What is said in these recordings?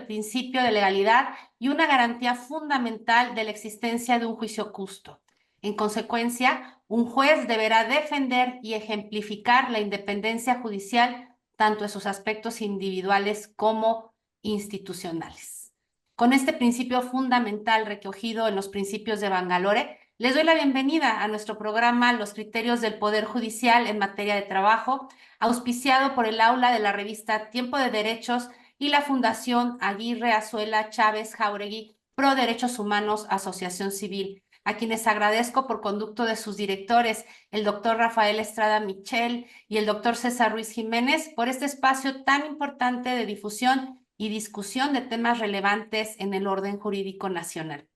del principio de legalidad y una garantía fundamental de la existencia de un juicio justo. En consecuencia, un juez deberá defender y ejemplificar la independencia judicial tanto en sus aspectos individuales como institucionales. Con este principio fundamental recogido en los principios de Bangalore, les doy la bienvenida a nuestro programa Los criterios del Poder Judicial en materia de trabajo, auspiciado por el aula de la revista Tiempo de Derechos y la Fundación Aguirre Azuela Chávez Jauregui Pro Derechos Humanos Asociación Civil, a quienes agradezco por conducto de sus directores, el doctor Rafael Estrada Michel y el doctor César Ruiz Jiménez, por este espacio tan importante de difusión y discusión de temas relevantes en el orden jurídico nacional.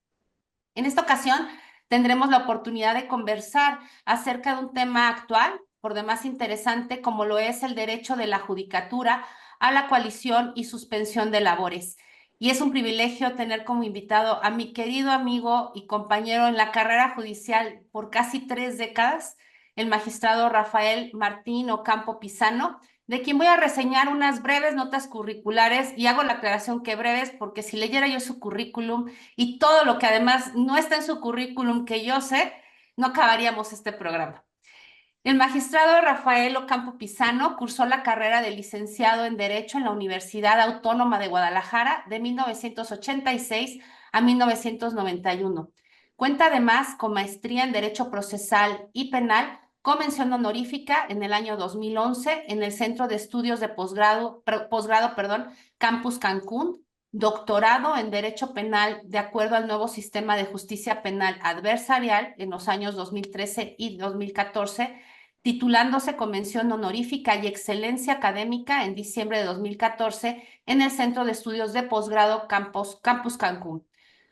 En esta ocasión tendremos la oportunidad de conversar acerca de un tema actual, por demás interesante, como lo es el derecho de la judicatura a la coalición y suspensión de labores. Y es un privilegio tener como invitado a mi querido amigo y compañero en la carrera judicial por casi 3 décadas, el magistrado Rafael Martín Ocampo Pizano, de quien voy a reseñar unas breves notas curriculares, y hago la aclaración que breves porque si leyera yo su currículum y todo lo que además no está en su currículum que yo sé, no acabaríamos este programa. El magistrado Rafael Ocampo Pizano cursó la carrera de licenciado en Derecho en la Universidad Autónoma de Guadalajara de 1986 a 1991. Cuenta además con maestría en Derecho Procesal y Penal, con mención honorífica en el año 2011 en el Centro de Estudios de Posgrado, Campus Cancún, doctorado en Derecho Penal de acuerdo al nuevo sistema de justicia penal adversarial en los años 2013 y 2014, titulándose con mención honorífica y excelencia académica en diciembre de 2014 en el Centro de Estudios de Posgrado Campus Cancún.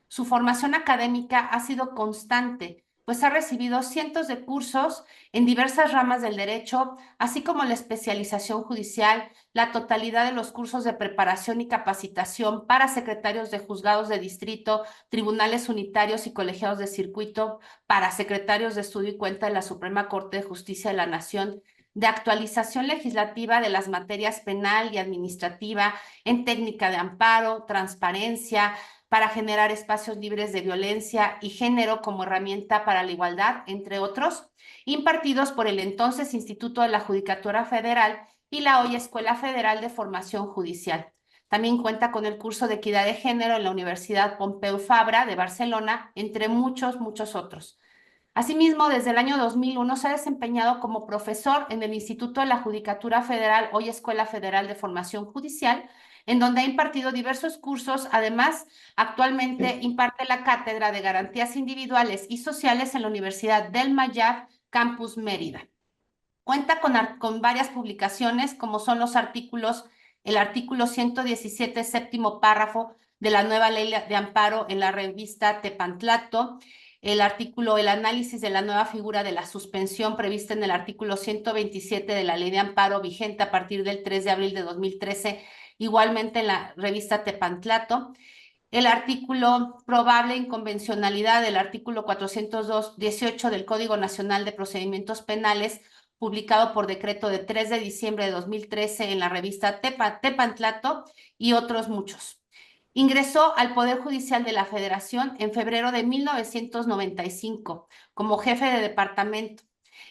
Su formación académica ha sido constante, pues ha recibido cientos de cursos en diversas ramas del derecho, así como la especialización judicial, la totalidad de los cursos de preparación y capacitación para secretarios de juzgados de distrito, tribunales unitarios y colegiados de circuito, para secretarios de estudio y cuenta de la Suprema Corte de Justicia de la Nación, de actualización legislativa de las materias penal y administrativa, en técnica de amparo, transparencia, para generar espacios libres de violencia y género como herramienta para la igualdad, entre otros, impartidos por el entonces Instituto de la Judicatura Federal y la hoy Escuela Federal de Formación Judicial. También cuenta con el curso de Equidad de Género en la Universidad Pompeu Fabra de Barcelona, entre muchos otros. Asimismo, desde el año 2001 se ha desempeñado como profesor en el Instituto de la Judicatura Federal, hoy Escuela Federal de Formación Judicial, en donde ha impartido diversos cursos. Además, actualmente imparte la cátedra de Garantías Individuales y Sociales en la Universidad del Mayab, Campus Mérida. Cuenta con varias publicaciones, como son el artículo 117, séptimo párrafo de la nueva ley de amparo en la revista Tepantlato, el análisis de la nueva figura de la suspensión prevista en el artículo 127 de la ley de amparo vigente a partir del 3 de abril de 2013, igualmente en la revista Tepantlato, el artículo probable inconvencionalidad del artículo 418 del Código Nacional de Procedimientos Penales, publicado por decreto de 3 de diciembre de 2013 en la revista Tepantlato, y otros muchos. Ingresó al Poder Judicial de la Federación en febrero de 1995 como jefe de departamento,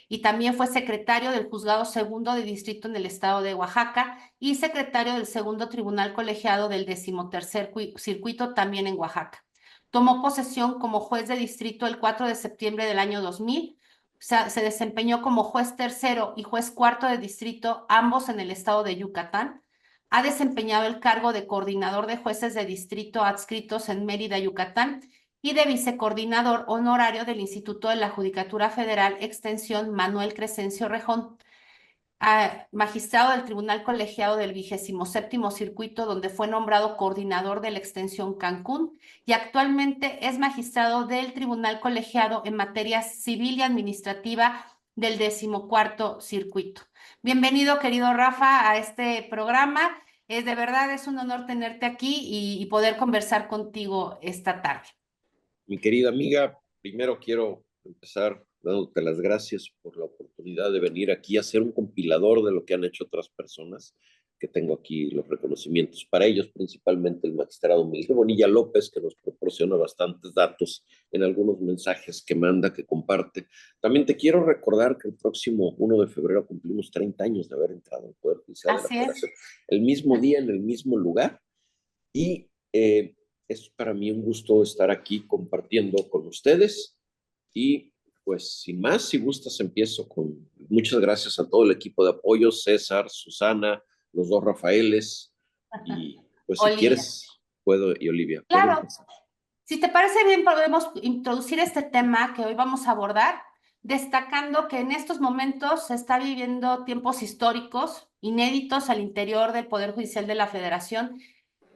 y también fue secretario del Juzgado Segundo de Distrito en el estado de Oaxaca y secretario del Segundo Tribunal Colegiado del 13º Circuito, también en Oaxaca. Tomó posesión como juez de distrito el 4 de septiembre del año 2000. Se desempeñó como juez tercero y juez cuarto de distrito, ambos en el estado de Yucatán. Ha desempeñado el cargo de coordinador de jueces de distrito adscritos en Mérida, Yucatán, y de vicecoordinador honorario del Instituto de la Judicatura Federal, extensión Manuel Crescencio Rejón, magistrado del Tribunal Colegiado del 27º Circuito, donde fue nombrado coordinador de la extensión Cancún, y actualmente es magistrado del Tribunal Colegiado en materia civil y administrativa del 14º Circuito. Bienvenido, querido Rafa, a este programa. De verdad es un honor tenerte aquí y poder conversar contigo esta tarde. Mi querida amiga, primero quiero empezar dándote las gracias por la oportunidad de venir aquí a ser un compilador de lo que han hecho otras personas. que tengo aquí los reconocimientos para ellos, principalmente el magistrado Miguel Bonilla López, que nos proporciona bastantes datos en algunos mensajes que manda, que comparte. También te quiero recordar que el próximo 1 de febrero cumplimos 30 años de haber entrado al Poder Judicial de la Así es. Federación, el mismo día, en el mismo lugar, y es para mí un gusto estar aquí compartiendo con ustedes. Y pues sin más, si gustas, empiezo con muchas gracias a todo el equipo de apoyo, César, Susana, los dos Rafaeles, y pues si Olivia. quieres, puedo, y Olivia, puedo Claro, empezar. si te parece bien, podemos introducir este tema que hoy vamos a abordar, destacando que en estos momentos se está viviendo tiempos históricos inéditos al interior del Poder Judicial de la Federación,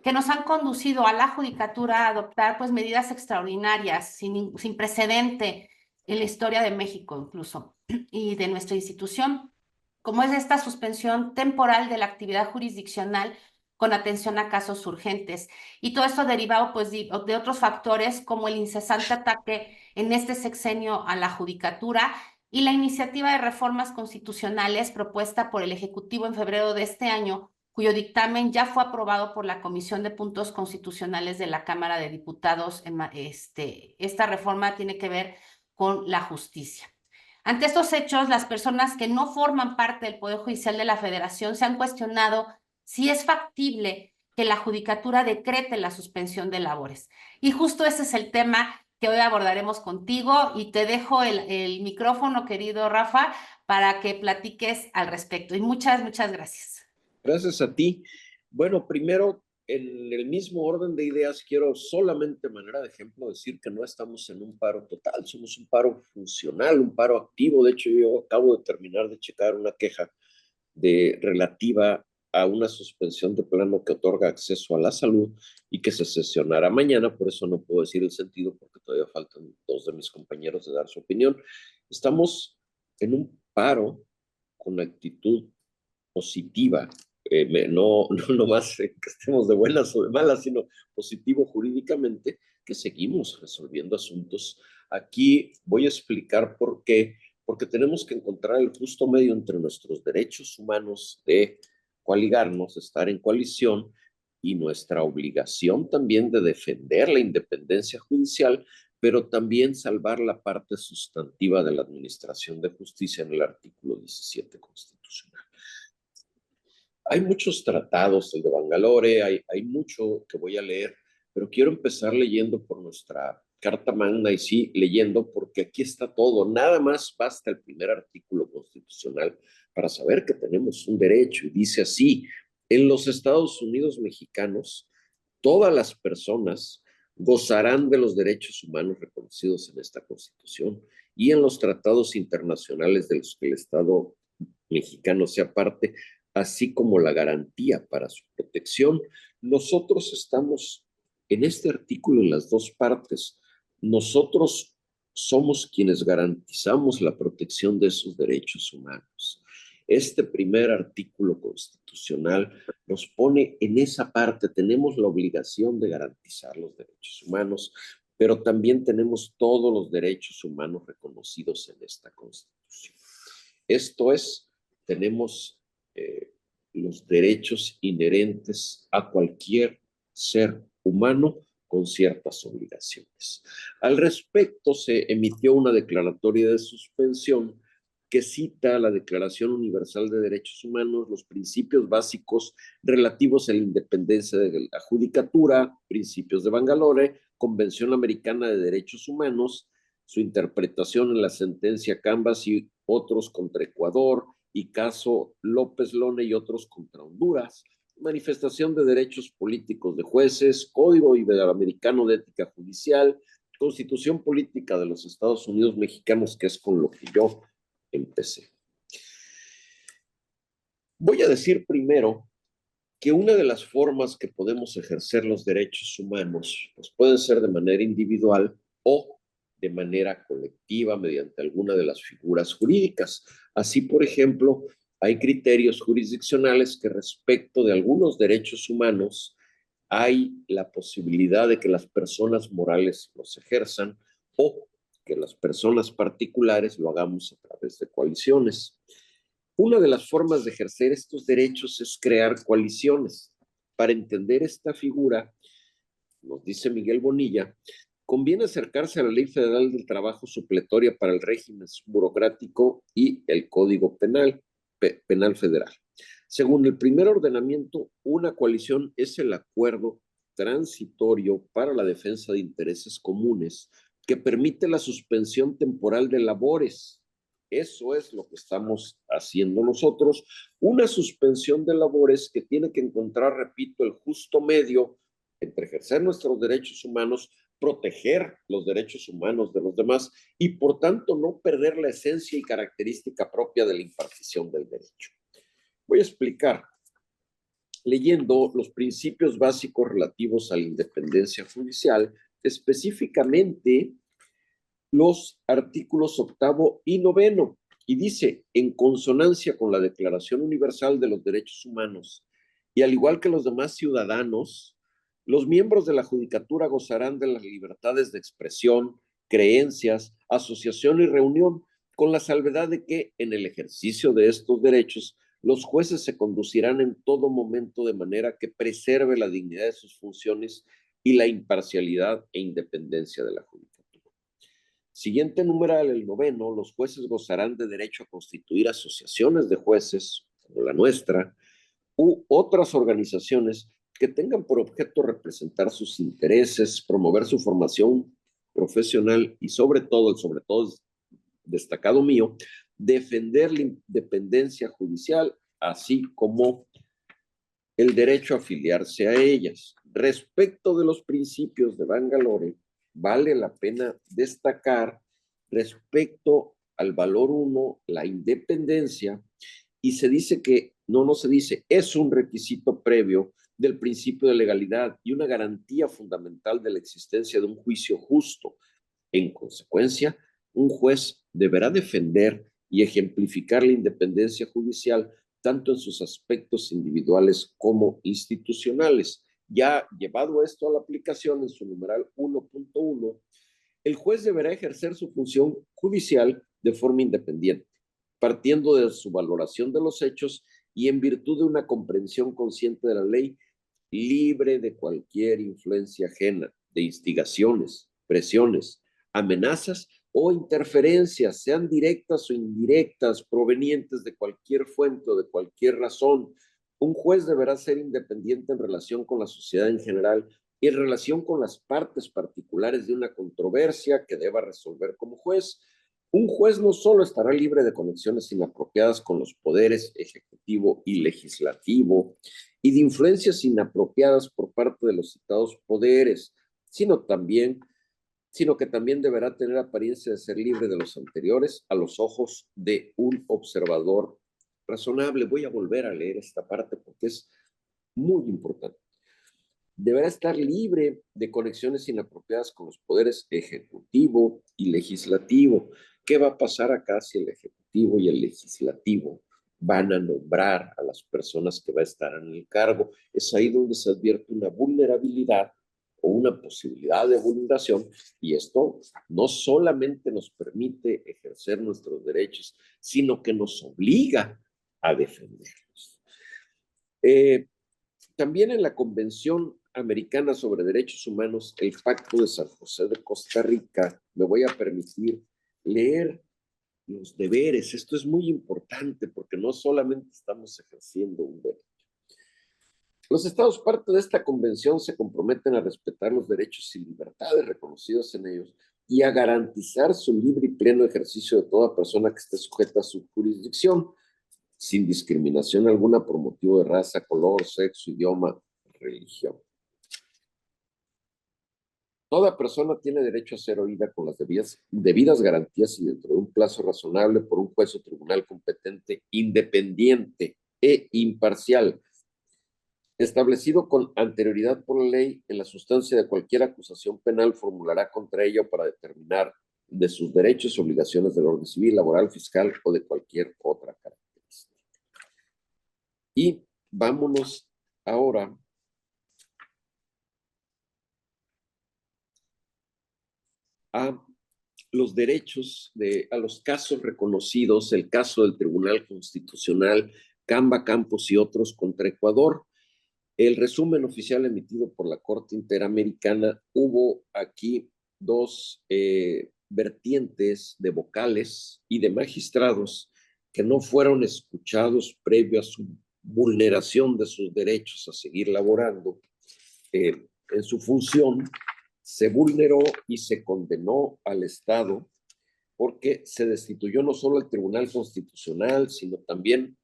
que nos han conducido a la judicatura a adoptar pues medidas extraordinarias, sin precedente en la historia de México incluso, y de nuestra institución, como es esta suspensión temporal de la actividad jurisdiccional con atención a casos urgentes. Y todo esto derivado pues de otros factores como el incesante ataque en este sexenio a la judicatura y la iniciativa de reformas constitucionales propuesta por el Ejecutivo en febrero de este año, cuyo dictamen ya fue aprobado por la Comisión de Puntos Constitucionales de la Cámara de Diputados. Esta reforma tiene que ver con la justicia. Ante estos hechos, las personas que no forman parte del Poder Judicial de la Federación se han cuestionado si es factible que la judicatura decrete la suspensión de labores. Y justo ese es el tema que hoy abordaremos contigo y te dejo el micrófono, querido Rafa, para que platiques al respecto. Y muchas gracias. Gracias a ti. Bueno, primero, en el mismo orden de ideas, quiero solamente, de manera de ejemplo, decir que no estamos en un paro total, somos un paro funcional, un paro activo. De hecho, yo acabo de terminar de checar una queja relativa a una suspensión de plano que otorga acceso a la salud y que se sesionará mañana. Por eso no puedo decir el sentido, porque todavía faltan dos de mis compañeros de dar su opinión. Estamos en un paro con actitud positiva, no más que estemos de buenas o de malas, sino positivo jurídicamente, que seguimos resolviendo asuntos. Aquí voy a explicar por qué, porque tenemos que encontrar el justo medio entre nuestros derechos humanos de coaligarnos, estar en coalición, y nuestra obligación también de defender la independencia judicial, pero también salvar la parte sustantiva de la administración de justicia en el artículo 17 constitucional. Hay muchos tratados, el de Bangalore, hay mucho que voy a leer, pero quiero empezar leyendo por nuestra Carta Magna, y sí, leyendo, porque aquí está todo. Nada más basta el primer artículo constitucional para saber que tenemos un derecho, y dice así: en los Estados Unidos mexicanos, todas las personas gozarán de los derechos humanos reconocidos en esta Constitución y en los tratados internacionales de los que el Estado mexicano sea parte, así como la garantía para su protección. Nosotros estamos en este artículo en las dos partes. Nosotros somos quienes garantizamos la protección de esos derechos humanos. Este primer artículo constitucional nos pone en esa parte. Tenemos la obligación de garantizar los derechos humanos, pero también tenemos todos los derechos humanos reconocidos en esta Constitución. Esto es, tenemos los derechos inherentes a cualquier ser humano con ciertas obligaciones. Al respecto, se emitió una declaratoria de suspensión que cita la Declaración Universal de Derechos Humanos, los principios básicos relativos a la independencia de la judicatura, principios de Bangalore, Convención Americana de Derechos Humanos, su interpretación en la sentencia Cambas y otros contra Ecuador, y caso López Lone y otros contra Honduras, manifestación de derechos políticos de jueces, Código Iberoamericano de Ética Judicial, Constitución Política de los Estados Unidos Mexicanos, que es con lo que yo empecé. Voy a decir primero que una de las formas que podemos ejercer los derechos humanos pues pueden ser de manera individual o de manera colectiva mediante alguna de las figuras jurídicas. Así, por ejemplo, hay criterios jurisdiccionales que respecto de algunos derechos humanos hay la posibilidad de que las personas morales los ejerzan o que las personas particulares lo hagamos a través de coaliciones. Una de las formas de ejercer estos derechos es crear coaliciones. Para entender esta figura, nos dice Miguel Bonilla, conviene acercarse a la Ley Federal del Trabajo supletoria para el régimen burocrático y el Código Penal Federal. Según el primer ordenamiento, una coalición es el acuerdo transitorio para la defensa de intereses comunes que permite la suspensión temporal de labores. Eso es lo que estamos haciendo nosotros, una suspensión de labores que tiene que encontrar, repito, el justo medio entre ejercer nuestros derechos humanos, proteger los derechos humanos de los demás y, por tanto, no perder la esencia y característica propia de la impartición del derecho. Voy a explicar, leyendo los principios básicos relativos a la independencia judicial, específicamente los artículos 8º y 9º, y dice, en consonancia con la Declaración Universal de los Derechos Humanos, y al igual que los demás ciudadanos, los miembros de la Judicatura gozarán de las libertades de expresión, creencias, asociación y reunión, con la salvedad de que en el ejercicio de estos derechos los jueces se conducirán en todo momento de manera que preserve la dignidad de sus funciones y la imparcialidad e independencia de la Judicatura. Siguiente numeral, el 9º, los jueces gozarán de derecho a constituir asociaciones de jueces, como la nuestra, u otras organizaciones que tengan por objeto representar sus intereses, promover su formación profesional y sobre todo destacado mío, defender la independencia judicial, así como el derecho a afiliarse a ellas. Respecto de los principios de Bangalore, vale la pena destacar respecto al valor 1, la independencia, y se dice que, no se dice, es un requisito previo del principio de legalidad y una garantía fundamental de la existencia de un juicio justo. En consecuencia, un juez deberá defender y ejemplificar la independencia judicial tanto en sus aspectos individuales como institucionales. Ya llevado esto a la aplicación en su numeral 1.1, el juez deberá ejercer su función judicial de forma independiente, partiendo de su valoración de los hechos y en virtud de una comprensión consciente de la ley, libre de cualquier influencia ajena, de instigaciones, presiones, amenazas o interferencias, sean directas o indirectas, provenientes de cualquier fuente o de cualquier razón. Un juez deberá ser independiente en relación con la sociedad en general y en relación con las partes particulares de una controversia que deba resolver como juez. Un juez no solo estará libre de conexiones inapropiadas con los poderes ejecutivo y legislativo y de influencias inapropiadas por parte de los citados poderes, sino que también deberá tener apariencia de ser libre de los anteriores a los ojos de un observador razonable. Voy a volver a leer esta parte porque es muy importante. Deberá estar libre de conexiones inapropiadas con los poderes ejecutivo y legislativo. ¿Qué va a pasar acá si el ejecutivo y el legislativo van a nombrar a las personas que va a estar en el cargo? Es ahí donde se advierte una vulnerabilidad o una posibilidad de vulneración, y esto no solamente nos permite ejercer nuestros derechos, sino que nos obliga a defenderlos. También en la Convención Americana sobre Derechos Humanos, el Pacto de San José de Costa Rica, me voy a permitir leer los deberes. Esto es muy importante porque no solamente estamos ejerciendo un derecho. Los Estados parte de esta convención se comprometen a respetar los derechos y libertades reconocidos en ellos y a garantizar su libre y pleno ejercicio de toda persona que esté sujeta a su jurisdicción, sin discriminación alguna por motivo de raza, color, sexo, idioma, religión. Toda persona tiene derecho a ser oída con las debidas garantías y dentro de un plazo razonable por un juez o tribunal competente, independiente e imparcial, establecido con anterioridad por la ley. En la sustancia de cualquier acusación penal formulará contra ella para determinar de sus derechos y obligaciones del orden civil, laboral, fiscal o de cualquier otra característica. Y vámonos ahora a los derechos a los casos reconocidos, el caso del Tribunal Constitucional, Camba Campos y otros contra Ecuador. El resumen oficial emitido por la Corte Interamericana, hubo aquí dos vertientes de vocales y de magistrados que no fueron escuchados previo a su vulneración de sus derechos a seguir laborando en su función. Se vulneró y se condenó al Estado porque se destituyó no solo al Tribunal Constitucional, sino también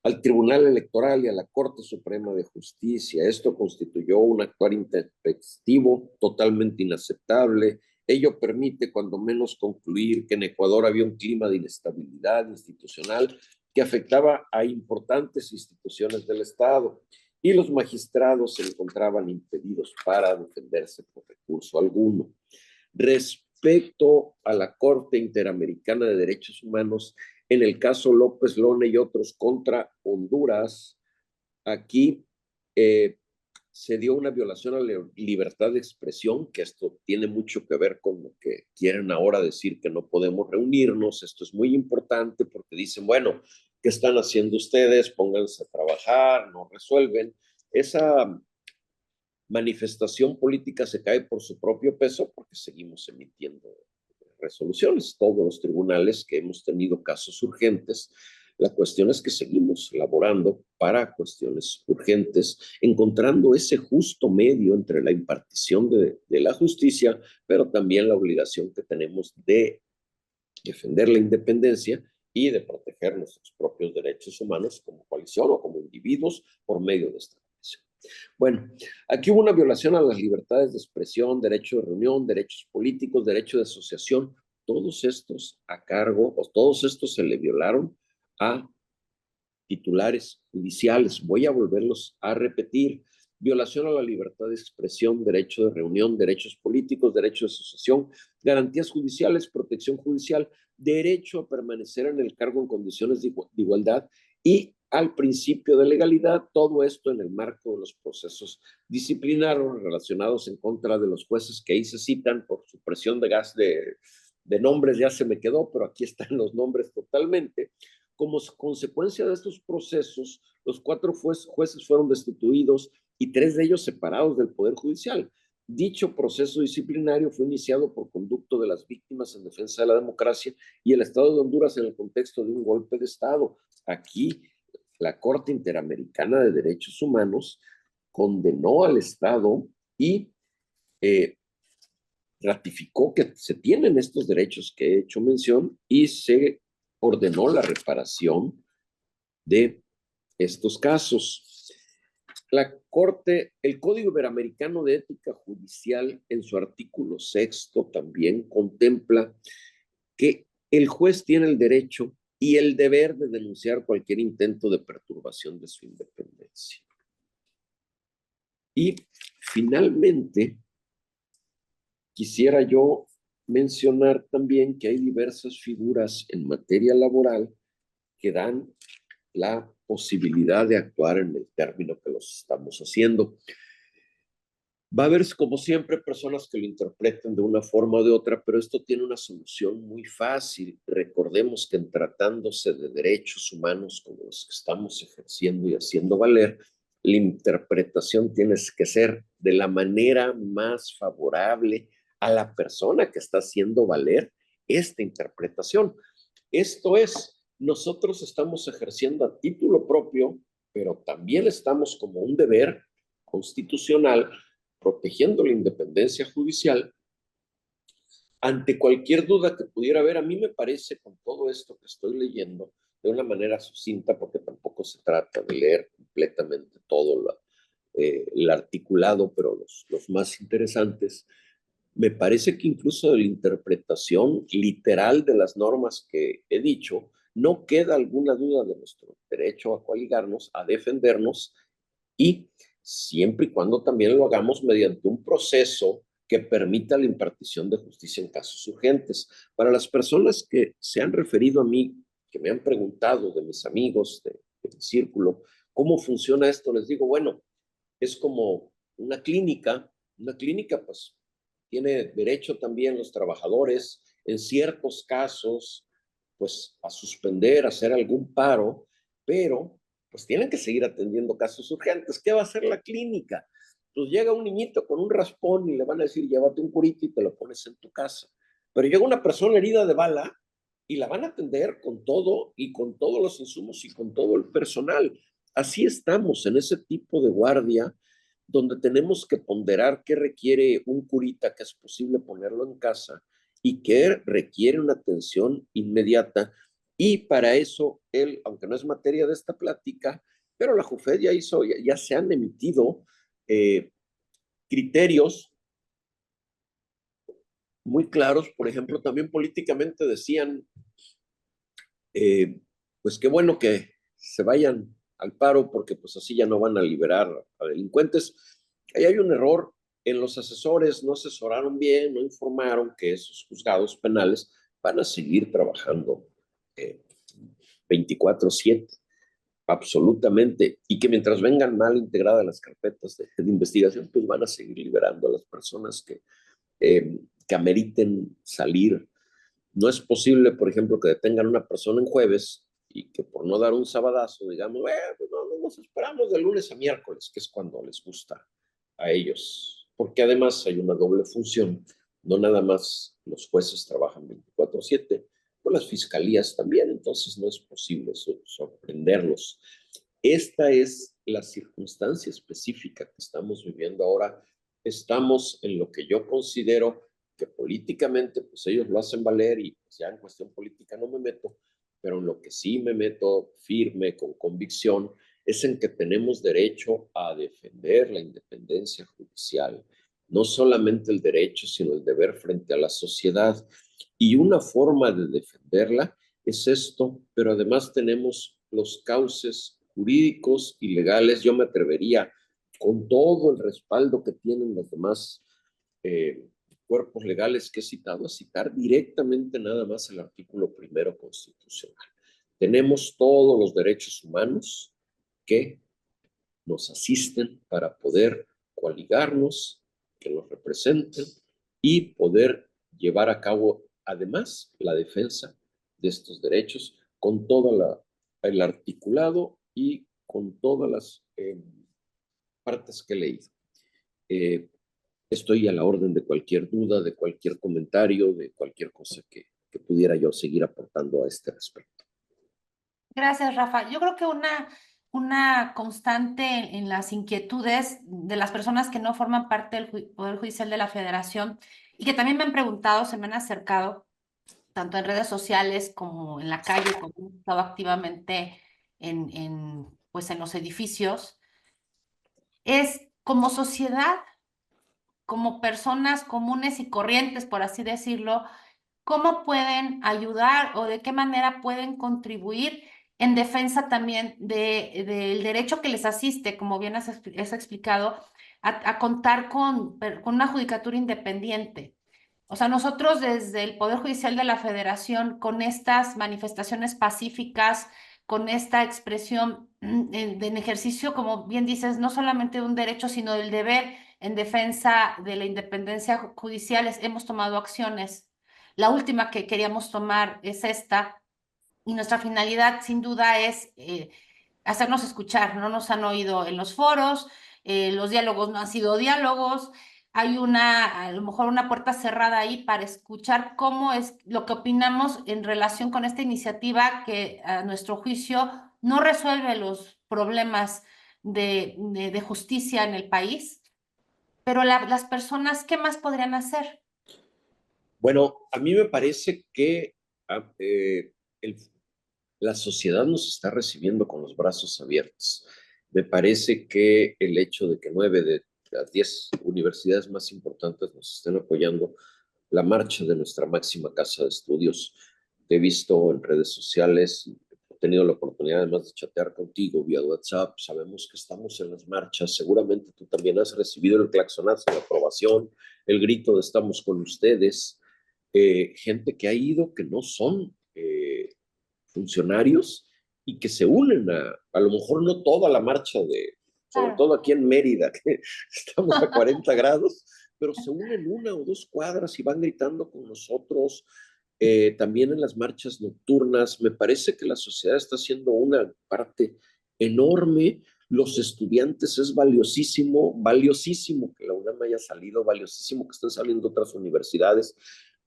al Tribunal Electoral y a la Corte Suprema de Justicia. Esto constituyó un actuar intempestivo totalmente inaceptable. Ello permite, cuando menos, concluir que en Ecuador había un clima de inestabilidad institucional que afectaba a importantes instituciones del Estado y los magistrados se encontraban impedidos para defenderse por recurso alguno. Respecto a la Corte Interamericana de Derechos Humanos, en el caso López Lone y otros contra Honduras, aquí se dio una violación a la libertad de expresión, que esto tiene mucho que ver con lo que quieren ahora decir que no podemos reunirnos. Esto es muy importante porque dicen, bueno, ¿qué están haciendo ustedes? Pónganse a trabajar, no resuelven. Esa manifestación política se cae por su propio peso porque seguimos emitiendo resoluciones, todos los tribunales que hemos tenido casos urgentes. La cuestión es que seguimos elaborando para cuestiones urgentes, encontrando ese justo medio entre la impartición de la justicia, pero también la obligación que tenemos de defender la independencia y de proteger nuestros propios derechos humanos como coalición o como individuos por medio de esta comisión. Bueno, aquí hubo una violación a las libertades de expresión, derecho de reunión, derechos políticos, derecho de asociación, todos estos a cargo, o todos estos se le violaron a titulares judiciales. Voy a volverlos a repetir. Violación a la libertad de expresión, derecho de reunión, derechos políticos, derecho de asociación, garantías judiciales, protección judicial, derecho a permanecer en el cargo en condiciones de igualdad y al principio de legalidad, todo esto en el marco de los procesos disciplinarios relacionados en contra de los jueces que ahí se citan por supresión de nombres, ya se me quedó, pero aquí están los nombres totalmente. Como consecuencia de estos procesos, los 4 jueces fueron destituidos y 3 de ellos separados del Poder Judicial. Dicho proceso disciplinario fue iniciado por conducto de las víctimas en defensa de la democracia y el Estado de Honduras en el contexto de un golpe de Estado. Aquí, la Corte Interamericana de Derechos Humanos condenó al Estado y ratificó que se tienen estos derechos que he hecho mención y se ordenó la reparación de estos casos. La Corte, el Código Iberoamericano de Ética Judicial, en su artículo 6, también contempla que el juez tiene el derecho y el deber de denunciar cualquier intento de perturbación de su independencia. Y finalmente, quisiera yo mencionar también que hay diversas figuras en materia laboral que dan la posibilidad de actuar en el término que los estamos haciendo. Va a haber, como siempre, personas que lo interpreten de una forma o de otra, pero esto tiene una solución muy fácil. Recordemos que en tratándose de derechos humanos como los que estamos ejerciendo y haciendo valer, la interpretación tiene que ser de la manera más favorable a la persona que está haciendo valer esta interpretación. Esto es, nosotros estamos ejerciendo a título propio, pero también estamos como un deber constitucional protegiendo la independencia judicial ante cualquier duda que pudiera haber. A mí me parece, con todo esto que estoy leyendo, de una manera sucinta, porque tampoco se trata de leer completamente todo el articulado, pero los más interesantes, me parece que incluso de la interpretación literal de las normas que he dicho, no queda alguna duda de nuestro derecho a coaligarnos, a defendernos, y siempre y cuando también lo hagamos mediante un proceso que permita la impartición de justicia en casos urgentes. Para las personas que se han referido a mí, que me han preguntado de mis amigos, de mi círculo, ¿cómo funciona esto? Les digo, bueno, es como una clínica pues tiene derecho también los trabajadores, en ciertos casos, pues a suspender, a hacer algún paro, pero pues tienen que seguir atendiendo casos urgentes. ¿Qué va a hacer la clínica? Pues llega un niñito con un raspón y le van a decir, llévate un curita y te lo pones en tu casa. Pero llega una persona herida de bala y la van a atender con todo y con todos los insumos y con todo el personal. Así estamos en ese tipo de guardia donde tenemos que ponderar qué requiere un curita que es posible ponerlo en casa y qué requiere una atención inmediata. Y para eso, él, aunque no es materia de esta plática, pero la JUFED ya se han emitido eh, criterios muy claros. Por ejemplo, también políticamente decían, eh, pues qué bueno que se vayan al paro porque pues así ya no van a liberar a delincuentes. Ahí hay un error. En los asesores no asesoraron bien, no informaron que esos juzgados penales van a seguir trabajando eh, 24/7, absolutamente, y que mientras vengan mal integradas las carpetas de investigación, pues van a seguir liberando a las personas que ameriten salir. No es posible, por ejemplo, que detengan a una persona en jueves y que por no dar un sabadazo, digamos, pues no, nos esperamos de lunes a miércoles, que es cuando les gusta a ellos. Porque además hay una doble función. No nada más los jueces trabajan 24/7, pues las fiscalías también, entonces no es posible sorprenderlos. Esta es la circunstancia específica que estamos viviendo ahora. Estamos en lo que yo considero que políticamente pues ellos lo hacen valer y pues ya en cuestión política no me meto, pero en lo que sí me meto firme, con convicción, es en que tenemos derecho a defender la independencia judicial, no solamente el derecho, sino el deber frente a la sociedad. Y una forma de defenderla es esto, pero además tenemos los cauces jurídicos y legales, yo me atrevería, con todo el respaldo que tienen los demás cuerpos legales que he citado, a citar directamente nada más el artículo primero constitucional. Tenemos todos los derechos humanos que nos asisten para poder coaligarnos, que nos representen y poder llevar a cabo además la defensa de estos derechos con todo el articulado y con todas las partes que he leído. Eh, Estoy a la orden de cualquier duda, de cualquier comentario, de cualquier cosa que pudiera yo seguir aportando a este respecto. Gracias, Rafa. Yo creo que una constante en las inquietudes de las personas que no forman parte del Poder Judicial de la Federación y que también me han preguntado, se me han acercado, tanto en redes sociales como en la calle, como han estado activamente pues en los edificios, es como sociedad, como personas comunes y corrientes, por así decirlo, cómo pueden ayudar o de qué manera pueden contribuir en defensa también del derecho que les asiste, como bien has explicado, a contar con una judicatura independiente. O sea, nosotros desde el Poder Judicial de la Federación, con estas manifestaciones pacíficas, con esta expresión en ejercicio, como bien dices, no solamente de un derecho, sino del deber en defensa de la independencia judicial, hemos tomado acciones. La última que queríamos tomar es esta, y nuestra finalidad sin duda es hacernos escuchar. No nos han oído en los foros, los diálogos no han sido diálogos, hay a lo mejor una puerta cerrada ahí para escuchar cómo es lo que opinamos en relación con esta iniciativa que a nuestro juicio no resuelve los problemas de justicia en el país, pero las personas, ¿qué más podrían hacer? Bueno, a mí me parece que ah, el, la sociedad nos está recibiendo con los brazos abiertos. Me parece que el hecho de que 9 de las 10 universidades más importantes nos estén apoyando la marcha de nuestra máxima casa de estudios. Te he visto en redes sociales, he tenido la oportunidad además de chatear contigo vía WhatsApp, sabemos que estamos en las marchas, seguramente tú también has recibido el claxonazo de aprobación, el grito de estamos con ustedes, gente que ha ido que no son funcionarios y que se unen a lo mejor no toda la marcha sobre Claro. todo aquí en Mérida, que estamos a 40 grados, pero se unen 1 o 2 cuadras y van gritando con nosotros. También en las marchas nocturnas, me parece que la sociedad está haciendo una parte enorme. Los estudiantes es valiosísimo, valiosísimo que la UNAM haya salido, valiosísimo que estén saliendo otras universidades,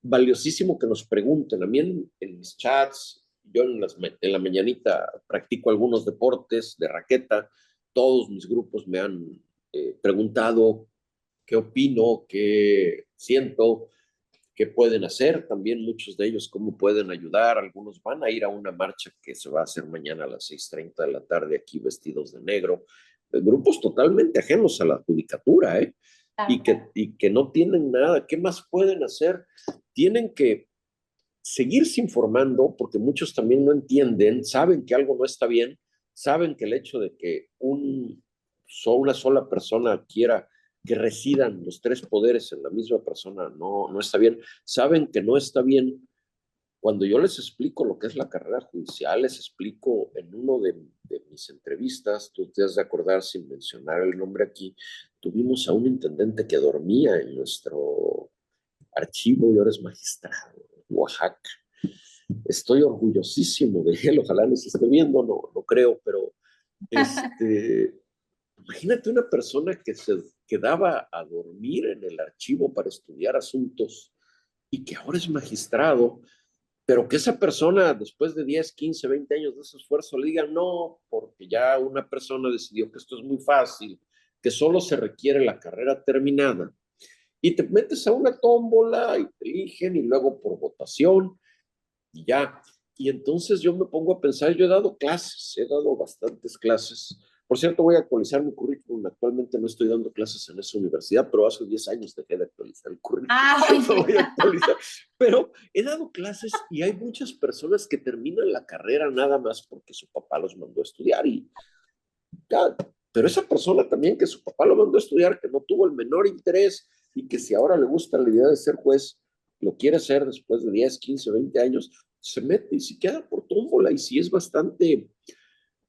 valiosísimo que nos pregunten. A mí en mis chats, yo en la mañanita practico algunos deportes de raqueta, todos mis grupos me han preguntado qué opino, qué siento, qué pueden hacer, también muchos de ellos cómo pueden ayudar. Algunos van a ir a una marcha que se va a hacer mañana a las 6:30 de la tarde aquí vestidos de negro, grupos totalmente ajenos a la judicatura, ¿eh? Y que no tienen nada. ¿Qué más pueden hacer? Tienen que seguirse informando porque muchos también no entienden, saben que algo no está bien, saben que el hecho de que una sola persona quiera que residan los 3 poderes en la misma persona no está bien, saben que no está bien. Cuando yo les explico lo que es la carrera judicial, les explico en uno de mis entrevistas, tú te has de acordar sin mencionar el nombre aquí, tuvimos a un intendente que dormía en nuestro archivo y ahora es magistrado en Oaxaca. Estoy orgullosísimo de él, ojalá les esté viendo, no creo, pero imagínate una persona que se quedaba a dormir en el archivo para estudiar asuntos y que ahora es magistrado, pero que esa persona después de 10, 15, 20 años de ese esfuerzo le diga no, porque ya una persona decidió que esto es muy fácil, que solo se requiere la carrera terminada y te metes a una tómbola y te eligen y luego por votación y ya. Y entonces yo me pongo a pensar, yo he dado clases, he dado bastantes clases. Por cierto, voy a actualizar mi currículum. Actualmente no estoy dando clases en esa universidad, pero hace 10 años dejé de actualizar el currículum. No voy a actualizar. Pero he dado clases y hay muchas personas que terminan la carrera nada más porque su papá los mandó a estudiar. Y ya, pero esa persona también que su papá lo mandó a estudiar, que no tuvo el menor interés y que si ahora le gusta la idea de ser juez, lo quiere ser después de 10, 15, 20 años, se mete y se queda por tómbola. Y si es bastante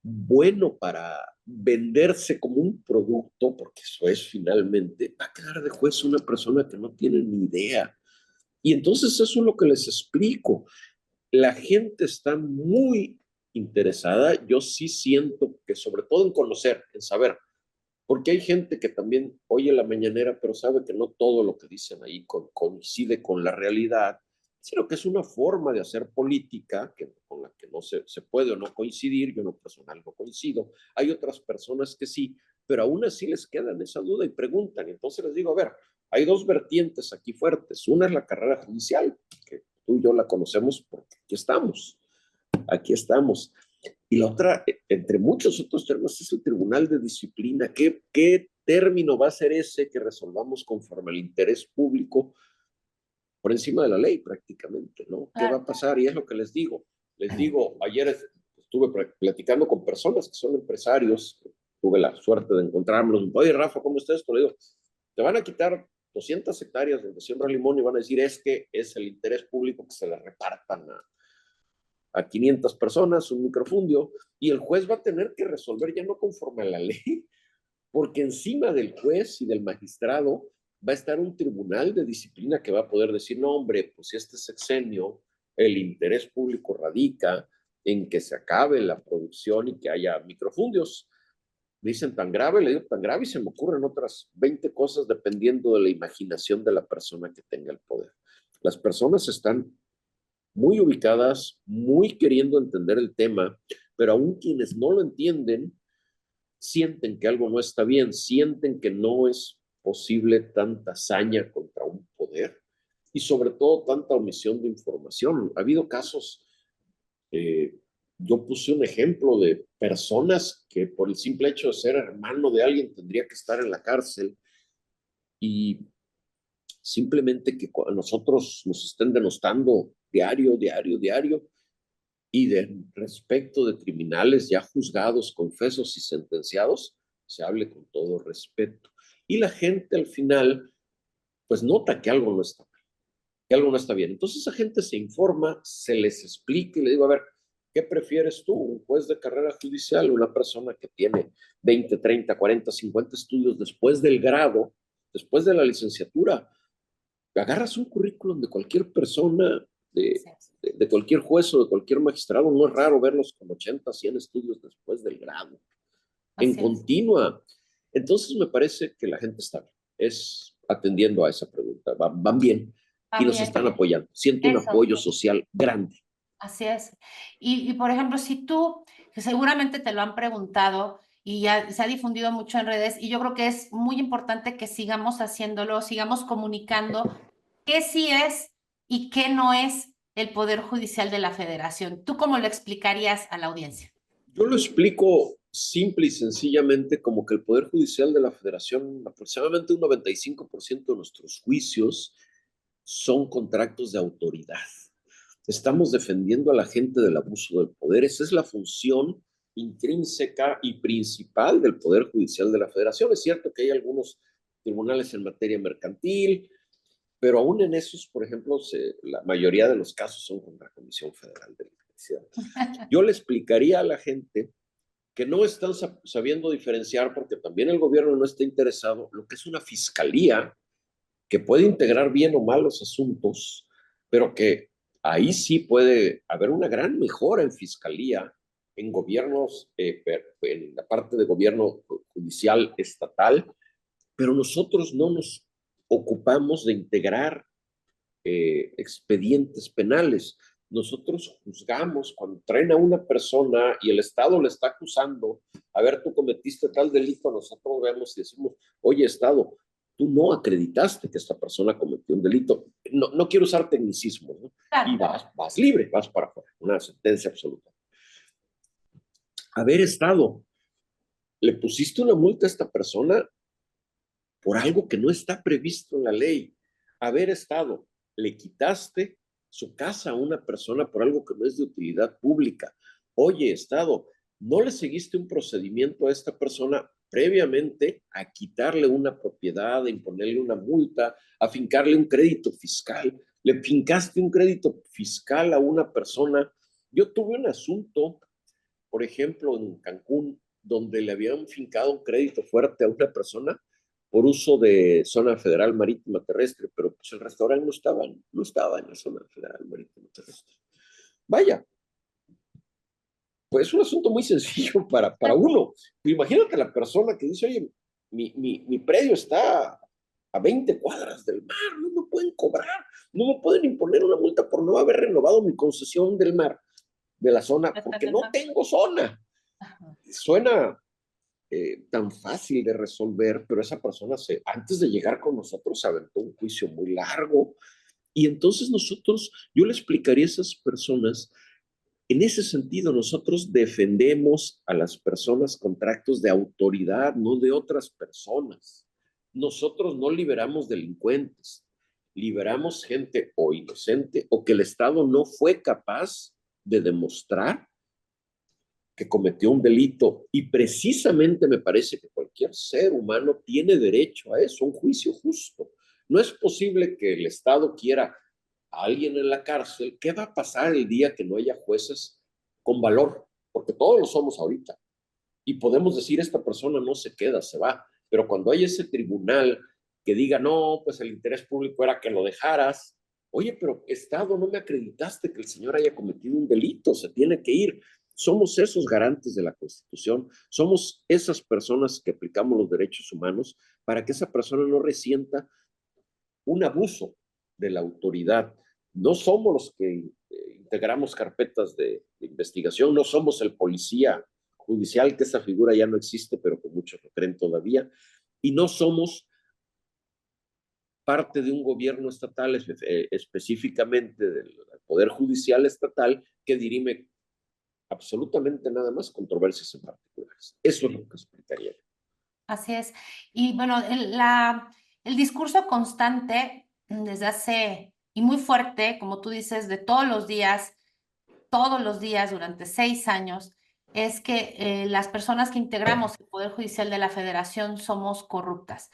bueno para venderse como un producto, porque eso es finalmente, va a quedar de juez una persona que no tiene ni idea. Y entonces eso es lo que les explico. La gente está muy interesada. Yo sí siento que sobre todo en conocer, en saber, porque hay gente que también oye la mañanera, pero sabe que no todo lo que dicen ahí coincide con la realidad, sino que es una forma de hacer política con la que no se puede o no coincidir. Yo en lo personal no coincido. Hay otras personas que sí, pero aún así les quedan esa duda y preguntan. Entonces les digo, a ver, hay 2 vertientes aquí fuertes. Una es la carrera judicial, que tú y yo la conocemos porque aquí estamos. Y la otra, entre muchos otros términos, es el Tribunal de Disciplina. ¿Qué término va a ser ese que resolvamos conforme al interés público por encima de la ley prácticamente, ¿no? ¿Qué va a pasar? Y es lo que les digo. Les digo, ayer estuve platicando con personas que son empresarios, tuve la suerte de encontrarlos. Oye, Rafa, ¿cómo estás? Te digo, te van a quitar 200 hectáreas donde siembra limón y van a decir, es que es el interés público que se le repartan a 500 personas, un microfundio, y el juez va a tener que resolver ya no conforme a la ley, porque encima del juez y del magistrado va a estar un tribunal de disciplina que va a poder decir, no, hombre, pues este sexenio, el interés público radica en que se acabe la producción y que haya microfundios. Dicen tan grave, le digo tan grave y se me ocurren otras 20 cosas dependiendo de la imaginación de la persona que tenga el poder. Las personas están muy ubicadas, muy queriendo entender el tema, pero aún quienes no lo entienden sienten que algo no está bien, sienten que no es posible tanta hazaña contra un poder y sobre todo tanta omisión de información. Ha habido casos, eh, yo puse un ejemplo de personas que por el simple hecho de ser hermano de alguien tendría que estar en la cárcel y simplemente que a nosotros nos estén denostando diario, diario, diario, y respecto de criminales ya juzgados, confesos y sentenciados, se hable con todo respeto. Y la gente al final, pues nota que algo no está mal, que algo no está bien. Entonces esa gente se informa, se les explica y le digo, a ver, ¿qué prefieres tú? ¿Un juez de carrera judicial? Una persona que tiene 20, 30, 40, 50 estudios después del grado después de la licenciatura. Agarras un currículum de cualquier persona, de cualquier juez o de cualquier magistrado, no es raro verlos con 80, 100 estudios después del grado, en continua. Entonces me parece que la gente está bien, es atendiendo a esa pregunta, van bien y nos están apoyando. Siento un apoyo social grande. Así es. Y por ejemplo, si tú, que seguramente te lo han preguntado y ya se ha difundido mucho en redes, y yo creo que es muy importante que sigamos haciéndolo, sigamos comunicando qué sí es y qué no es el Poder Judicial de la Federación. ¿Tú cómo lo explicarías a la audiencia? Yo lo explico simple y sencillamente como que el Poder Judicial de la Federación, aproximadamente un 95% de nuestros juicios son contratos de autoridad. Estamos defendiendo a la gente del abuso del poder. Esa es la función intrínseca y principal del Poder Judicial de la Federación. Es cierto que hay algunos tribunales en materia mercantil, pero aún en esos, por ejemplo, la mayoría de los casos son con la Comisión Federal de Electricidad. Yo le explicaría a la gente que no están sabiendo diferenciar, porque también el gobierno no está interesado, lo que es una fiscalía que puede integrar bien o mal los asuntos, pero que ahí sí puede haber una gran mejora en fiscalía, en gobiernos, en la parte de gobierno judicial estatal, pero nosotros no nos ocupamos de integrar expedientes penales. Nosotros juzgamos cuando traen a una persona y el Estado le está acusando, a ver, tú cometiste tal delito, nosotros vemos y decimos, oye, Estado, tú no acreditaste que esta persona cometió un delito. No quiero usar tecnicismo, ¿no? Claro. Y vas libre, vas para afuera, una sentencia absoluta. A ver, Estado, le pusiste una multa a esta persona por algo que no está previsto en la ley. A ver, Estado, le quitaste su casa a una persona por algo que no es de utilidad pública. Oye, Estado, ¿no le seguiste un procedimiento a esta persona previamente a quitarle una propiedad, a imponerle una multa, a fincarle un crédito fiscal? Le fincaste un crédito fiscal a una persona. Yo tuve un asunto, por ejemplo, en Cancún, donde le habían fincado un crédito fuerte a una persona por uso de zona federal marítima terrestre, pero pues el restaurante no estaba en la zona federal marítima terrestre. Vaya, pues es un asunto muy sencillo para uno. Imagínate la persona que dice, oye, mi predio está a 20 cuadras del mar, no me pueden cobrar, no me pueden imponer una multa por no haber renovado mi concesión del mar, de la zona, porque no tengo zona. Suena tan fácil de resolver, pero esa persona antes de llegar con nosotros se aventó un juicio muy largo. Y entonces yo le explicaría a esas personas, en ese sentido, nosotros defendemos a las personas con tractos de autoridad, no de otras personas. Nosotros no liberamos delincuentes, liberamos gente o inocente o que el Estado no fue capaz de demostrar que cometió un delito. Y precisamente me parece que cualquier ser humano tiene derecho a eso, un juicio justo. No es posible que el Estado quiera a alguien en la cárcel. ¿Qué va a pasar el día que no haya jueces con valor? Porque todos lo somos ahorita. Y podemos decir, esta persona no se queda, se va. Pero cuando hay ese tribunal que diga, no, pues el interés público era que lo dejaras. Oye, pero Estado, no me acreditaste que el señor haya cometido un delito, se tiene que ir. Somos esos garantes de la Constitución, somos esas personas que aplicamos los derechos humanos para que esa persona no resienta un abuso de la autoridad. No somos los que integramos carpetas de investigación, no somos el policía judicial, que esa figura ya no existe, pero que muchos lo creen todavía, y no somos parte de un gobierno estatal, específicamente del Poder Judicial Estatal, que dirime absolutamente nada más controversias en particulares. Eso es lo que explicaría. Así es. Y bueno, el discurso constante desde hace, y muy fuerte, como tú dices, de todos los días durante 6 años, es que las personas que integramos el Poder Judicial de la Federación somos corruptas.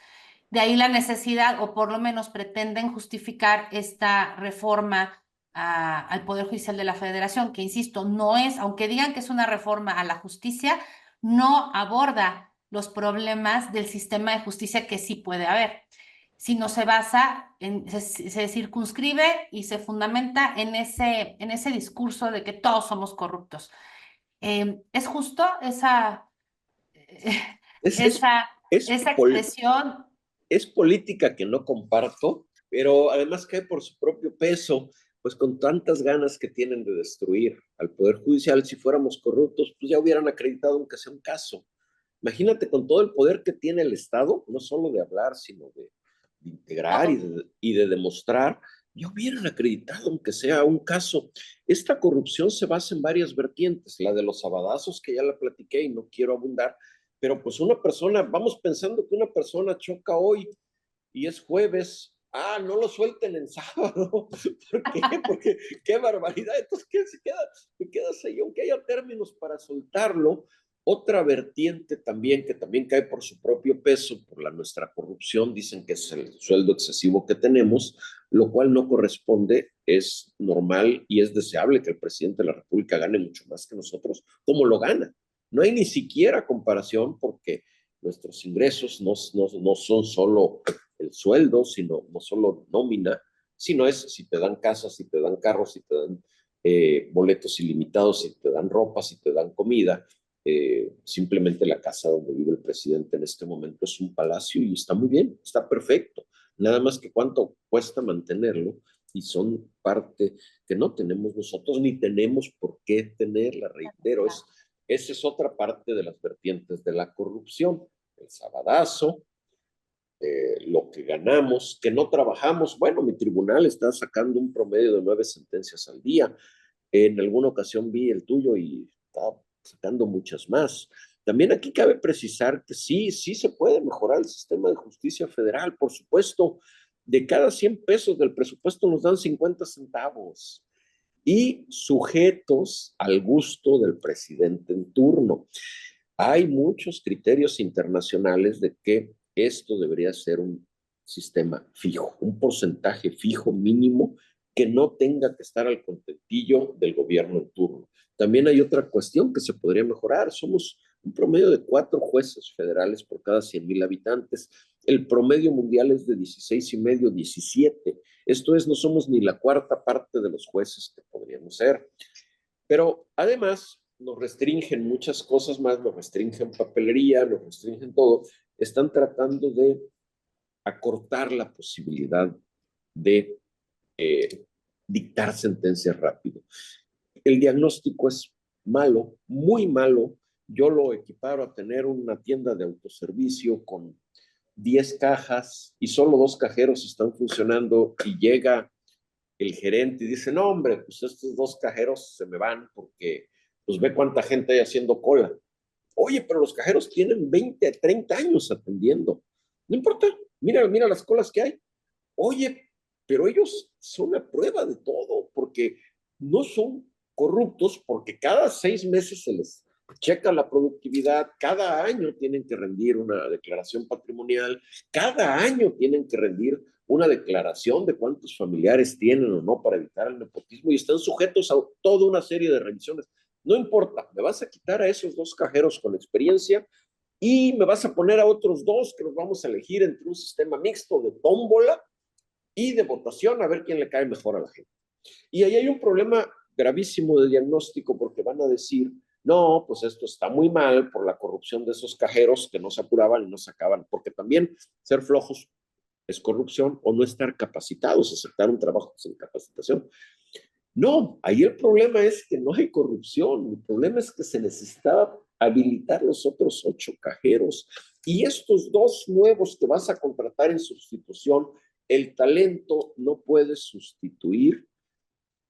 De ahí la necesidad, o por lo menos pretenden justificar esta reforma al Poder Judicial de la Federación, que insisto, no es, aunque digan que es una reforma a la justicia, no aborda los problemas del sistema de justicia que sí puede haber, sino se basa se circunscribe y se fundamenta en ese discurso de que todos somos corruptos. ¿Es justo Es, es, esa, es, esa pol- expresión? es política que no comparto, pero además cae por su propio peso, pues con tantas ganas que tienen de destruir al Poder Judicial. Si fuéramos corruptos, pues ya hubieran acreditado aunque sea un caso. Imagínate con todo el poder que tiene el Estado, no solo de hablar, sino de integrar y de demostrar, ya hubieran acreditado aunque sea un caso. Esta corrupción se basa en varias vertientes, la de los sabadazos, que ya la platiqué y no quiero abundar, pero pues una persona, vamos pensando que una persona choca hoy y es jueves. Ah, no lo suelten en sábado. ¿Por qué? Porque qué barbaridad. Entonces, ¿qué se queda? Te quedas ahí, aunque haya términos para soltarlo. Otra vertiente también, que también cae por su propio peso, por nuestra corrupción, dicen que es el sueldo excesivo que tenemos, lo cual no corresponde, es normal y es deseable que el presidente de la República gane mucho más que nosotros, como lo gana. No hay ni siquiera comparación porque nuestros ingresos no son solo el sueldo, sino no solo nómina, sino es si te dan casas, si te dan carros, si te dan boletos ilimitados, si te dan ropa, si te dan comida. Simplemente la casa donde vive el presidente en este momento es un palacio y está muy bien, está perfecto. Nada más que cuánto cuesta mantenerlo y son parte que no tenemos nosotros ni tenemos por qué tenerla, reitero. Esa es otra parte de las vertientes de la corrupción, el sabadazo, lo que ganamos, que no trabajamos. Bueno, mi tribunal está sacando un promedio de 9 sentencias al día. En alguna ocasión vi el tuyo y está sacando muchas más. También aquí cabe precisar que sí, sí se puede mejorar el sistema de justicia federal, por supuesto. De cada 100 pesos del presupuesto nos dan 50 centavos y sujetos al gusto del presidente en turno. Hay muchos criterios internacionales de que esto debería ser un sistema fijo, un porcentaje fijo mínimo que no tenga que estar al contentillo del gobierno en turno. También hay otra cuestión que se podría mejorar. Somos un promedio de 4 jueces federales por cada 100,000 habitantes. El promedio mundial es de 16 y medio, 17. Esto es, no somos ni la cuarta parte de los jueces que podríamos ser. Pero además nos restringen muchas cosas más, nos restringen papelería, nos restringen todo. Están tratando de acortar la posibilidad de dictar sentencias rápido. El diagnóstico es malo, muy malo. Yo lo equiparo a tener una tienda de autoservicio con 10 cajas y solo 2 cajeros están funcionando y llega el gerente y dice, no, hombre, pues estos 2 cajeros se me van porque pues ve cuánta gente hay haciendo cola. Oye, pero los cajeros tienen 20, 30 años atendiendo. No importa, mira las colas que hay. Oye, pero ellos son la prueba de todo, porque no son corruptos, porque cada 6 meses se les checa la productividad, cada año tienen que rendir una declaración patrimonial, cada año tienen que rendir una declaración de cuántos familiares tienen o no para evitar el nepotismo y están sujetos a toda una serie de revisiones. No importa, me vas a quitar a esos 2 cajeros con experiencia y me vas a poner a otros 2 que los vamos a elegir entre un sistema mixto de tómbola y de votación a ver quién le cae mejor a la gente. Y ahí hay un problema gravísimo de diagnóstico porque van a decir, no, pues esto está muy mal por la corrupción de esos cajeros que no se apuraban y no sacaban, porque también ser flojos es corrupción o no estar capacitados, aceptar un trabajo sin capacitación. No, ahí el problema es que no hay corrupción, el problema es que se necesitaba habilitar los otros 8 cajeros y estos 2 nuevos que vas a contratar en sustitución, el talento no puede sustituir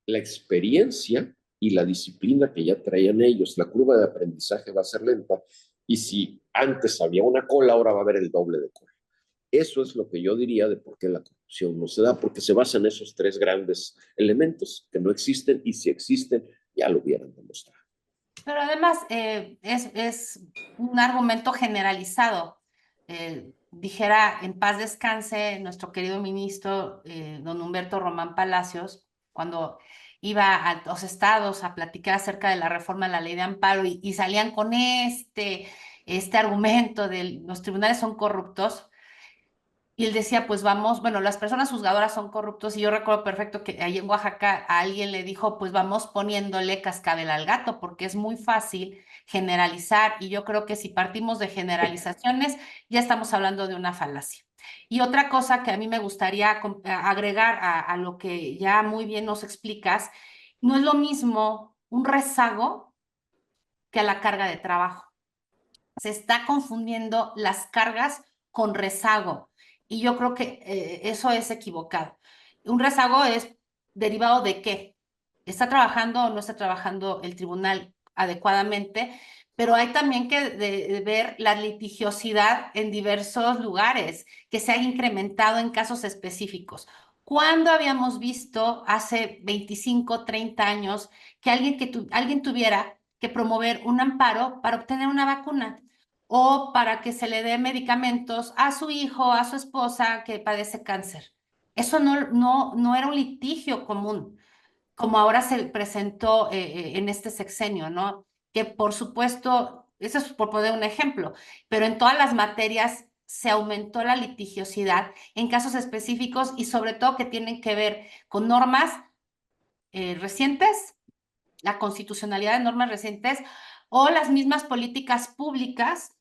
la experiencia y la disciplina que ya traían ellos. La curva de aprendizaje va a ser lenta y si antes había una cola, ahora va a haber el doble de cola. Eso es lo que yo diría de por qué la corrupción no se da, porque se basa en esos 3 grandes elementos que no existen y si existen ya lo hubieran demostrado. Pero además es un argumento generalizado. Dijera en paz descanse nuestro querido ministro, don Humberto Román Palacios, cuando iba a los estados a platicar acerca de la reforma de la ley de amparo y salían con este argumento de los tribunales son corruptos. Y él decía, pues vamos, bueno, las personas juzgadoras son corruptos y yo recuerdo perfecto que ahí en Oaxaca a alguien le dijo, pues vamos poniéndole cascabel al gato porque es muy fácil generalizar y yo creo que si partimos de generalizaciones ya estamos hablando de una falacia. Y otra cosa que a mí me gustaría agregar a lo que ya muy bien nos explicas, no es lo mismo un rezago que a la carga de trabajo. Se está confundiendo las cargas con rezago y yo creo que eso es equivocado. Un rezago es derivado de qué. ¿Está trabajando o no está trabajando el tribunal adecuadamente? Pero hay también que de ver la litigiosidad en diversos lugares que se ha incrementado en casos específicos. ¿Cuándo habíamos visto hace 25, 30 años que alguien tuviera que promover un amparo para obtener una vacuna o para que se le dé medicamentos a su hijo, a su esposa que padece cáncer? Eso no era un litigio común, como ahora se presentó en este sexenio, ¿no? Que por supuesto, eso es por poner un ejemplo, pero en todas las materias se aumentó la litigiosidad en casos específicos y sobre todo que tienen que ver con normas recientes, la constitucionalidad de normas recientes o las mismas políticas públicas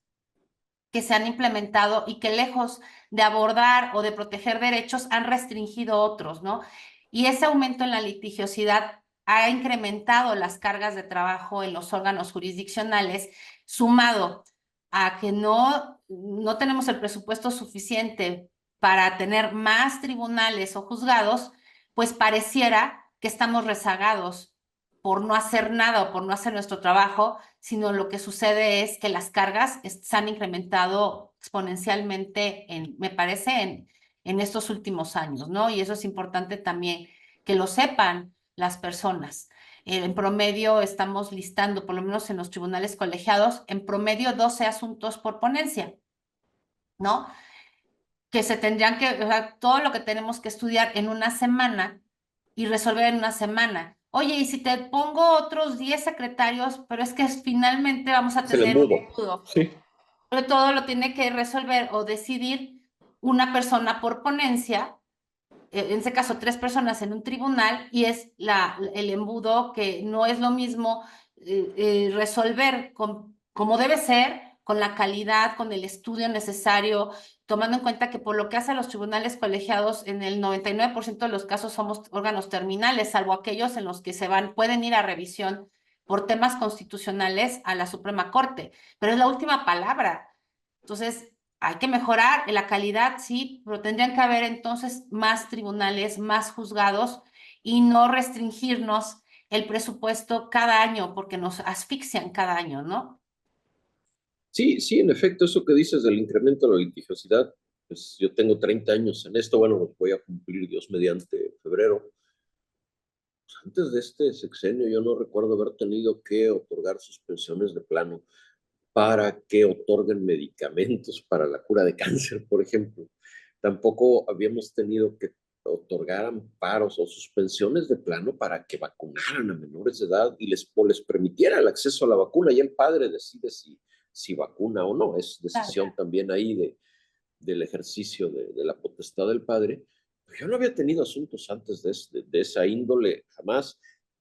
que se han implementado y que lejos de abordar o de proteger derechos han restringido otros, ¿no? Y ese aumento en la litigiosidad ha incrementado las cargas de trabajo en los órganos jurisdiccionales, sumado a que no tenemos el presupuesto suficiente para tener más tribunales o juzgados, pues pareciera que estamos rezagados por no hacer nada o por no hacer nuestro trabajo, sino lo que sucede es que las cargas se han incrementado exponencialmente, me parece, en estos últimos años, ¿no? Y eso es importante también que lo sepan las personas. En promedio estamos listando, por lo menos en los tribunales colegiados, en promedio 12 asuntos por ponencia, ¿no? Que se tendrían que, o sea, todo lo que tenemos que estudiar en una semana y resolver en una semana. Oye, y si te pongo otros 10 secretarios, pero es que finalmente vamos a Es el tener un embudo. embudo. Sí. Pero todo lo tiene que resolver o decidir una persona por ponencia, en este caso 3 personas en un tribunal, y es el embudo que no es lo mismo resolver como debe ser, con la calidad, con el estudio necesario, tomando en cuenta que por lo que hacen los tribunales colegiados, en el 99% de los casos somos órganos terminales, salvo aquellos en los que pueden ir a revisión por temas constitucionales a la Suprema Corte, pero es la última palabra. Entonces, hay que mejorar la calidad, sí, pero tendrían que haber entonces más tribunales, más juzgados y no restringirnos el presupuesto cada año porque nos asfixian cada año, ¿no? Sí, sí, en efecto, eso que dices del incremento de la litigiosidad, pues yo tengo 30 años en esto, bueno, los voy a cumplir Dios mediante febrero. Pues antes de este sexenio yo no recuerdo haber tenido que otorgar suspensiones de plano para que otorguen medicamentos para la cura de cáncer, por ejemplo. Tampoco habíamos tenido que otorgar amparos o suspensiones de plano para que vacunaran a menores de edad y les permitiera el acceso a la vacuna. Y el padre decide si vacuna o no. Es Claro. decisión también ahí del ejercicio de la potestad del padre. Pero yo no había tenido asuntos antes de esa índole jamás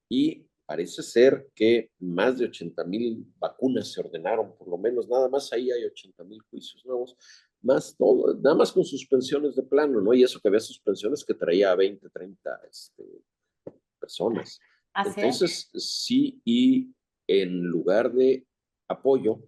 y parece ser que más de 80,000 vacunas se ordenaron, por lo menos nada más ahí hay 80,000 juicios nuevos, más todo, nada más con suspensiones de plano, ¿no? Y eso que había suspensiones que traía a 20, 30 personas. Así es. Entonces, sí, y en lugar de apoyo,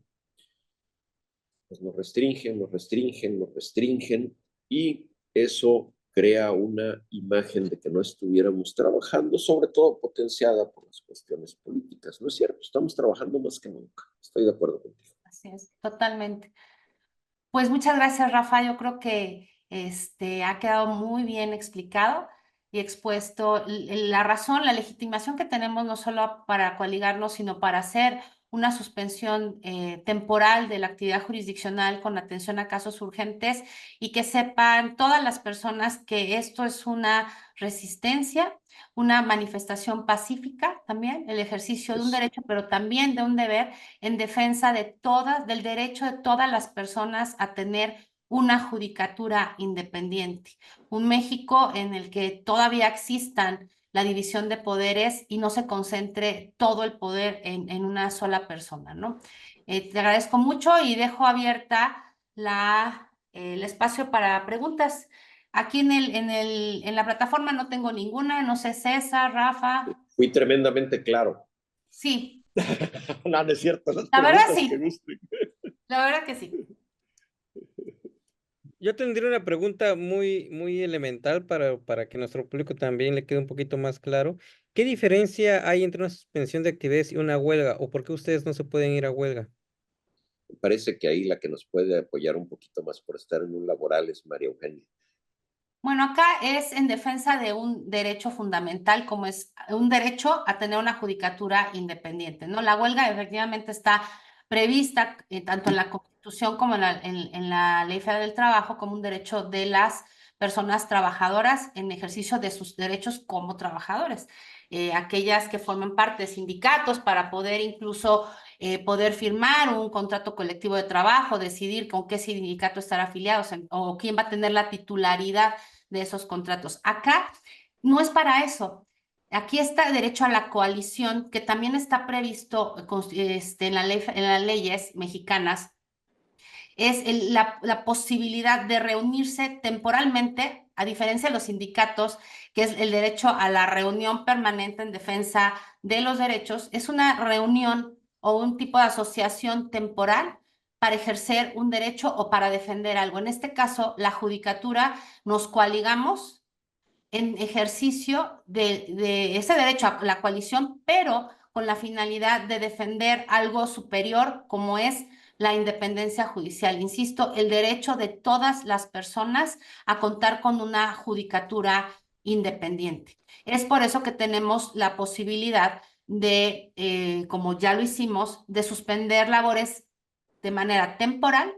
pues nos restringen, nos restringen, nos restringen y eso crea una imagen de que no estuviéramos trabajando, sobre todo potenciada por las cuestiones políticas. No es cierto, estamos trabajando más que nunca. Estoy de acuerdo contigo. Así es, totalmente. Pues muchas gracias, Rafa. Yo creo que ha quedado muy bien explicado y expuesto la razón, la legitimación que tenemos no solo para coaligarnos, sino para hacer una suspensión temporal de la actividad jurisdiccional con atención a casos urgentes y que sepan todas las personas que esto es una resistencia, una manifestación pacífica también, el ejercicio de un derecho, pero también de un deber en defensa de todas, del derecho de todas las personas a tener una judicatura independiente. Un México en el que todavía existan la división de poderes y no se concentre todo el poder en una sola persona, ¿no? Te agradezco mucho y dejo abierta el espacio para preguntas. Aquí en la plataforma no tengo ninguna, no sé, César, Rafa. Fui tremendamente claro. Sí, No, no es cierto, las la verdad preguntas que sí, gusten. la verdad que sí. Yo tendría una pregunta muy elemental para que nuestro público también le quede un poquito más claro. ¿Qué diferencia hay entre una suspensión de actividades y una huelga? ¿O por qué ustedes no se pueden ir a huelga? Me parece que ahí la que nos puede apoyar un poquito más por estar en un laboral es María Eugenia. Bueno, acá es en defensa de un derecho fundamental, como es un derecho a tener una judicatura independiente, ¿no? La huelga efectivamente está prevista tanto en la Constitución como en la Ley Federal del Trabajo como un derecho de las personas trabajadoras en ejercicio de sus derechos como trabajadores. Aquellas que forman parte de sindicatos para poder incluso poder firmar un contrato colectivo de trabajo, decidir con qué sindicato estar afiliados o quién va a tener la titularidad de esos contratos. Acá no es para eso. Aquí está el derecho a la coalición, que también está previsto en las leyes mexicanas. Es la posibilidad de reunirse temporalmente, a diferencia de los sindicatos, que es el derecho a la reunión permanente en defensa de los derechos. Es una reunión o un tipo de asociación temporal para ejercer un derecho o para defender algo. En este caso, la judicatura nos coaligamos en ejercicio de ese derecho a la coalición, pero con la finalidad de defender algo superior como es la independencia judicial. Insisto, el derecho de todas las personas a contar con una judicatura independiente. Es por eso que tenemos la posibilidad de, como ya lo hicimos, de suspender labores de manera temporal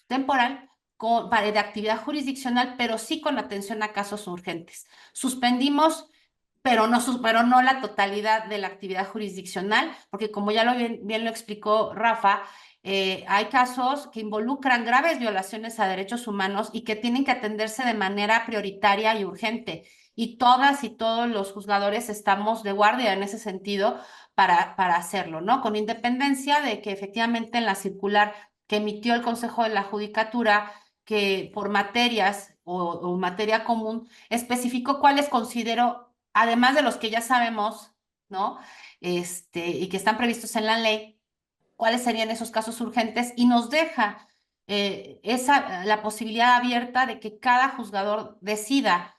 de actividad jurisdiccional, pero sí con atención a casos urgentes. Suspendimos, pero no la totalidad de la actividad jurisdiccional, porque como ya bien lo explicó Rafa, hay casos que involucran graves violaciones a derechos humanos y que tienen que atenderse de manera prioritaria y urgente. Y todas y todos los juzgadores estamos de guardia en ese sentido para hacerlo, ¿no? Con independencia de que efectivamente en la circular que emitió el Consejo de la Judicatura, que por materias o materia común especificó cuáles considero, además de los que ya sabemos, ¿no? Y que están previstos en la ley, cuáles serían esos casos urgentes y nos deja la posibilidad abierta de que cada juzgador decida,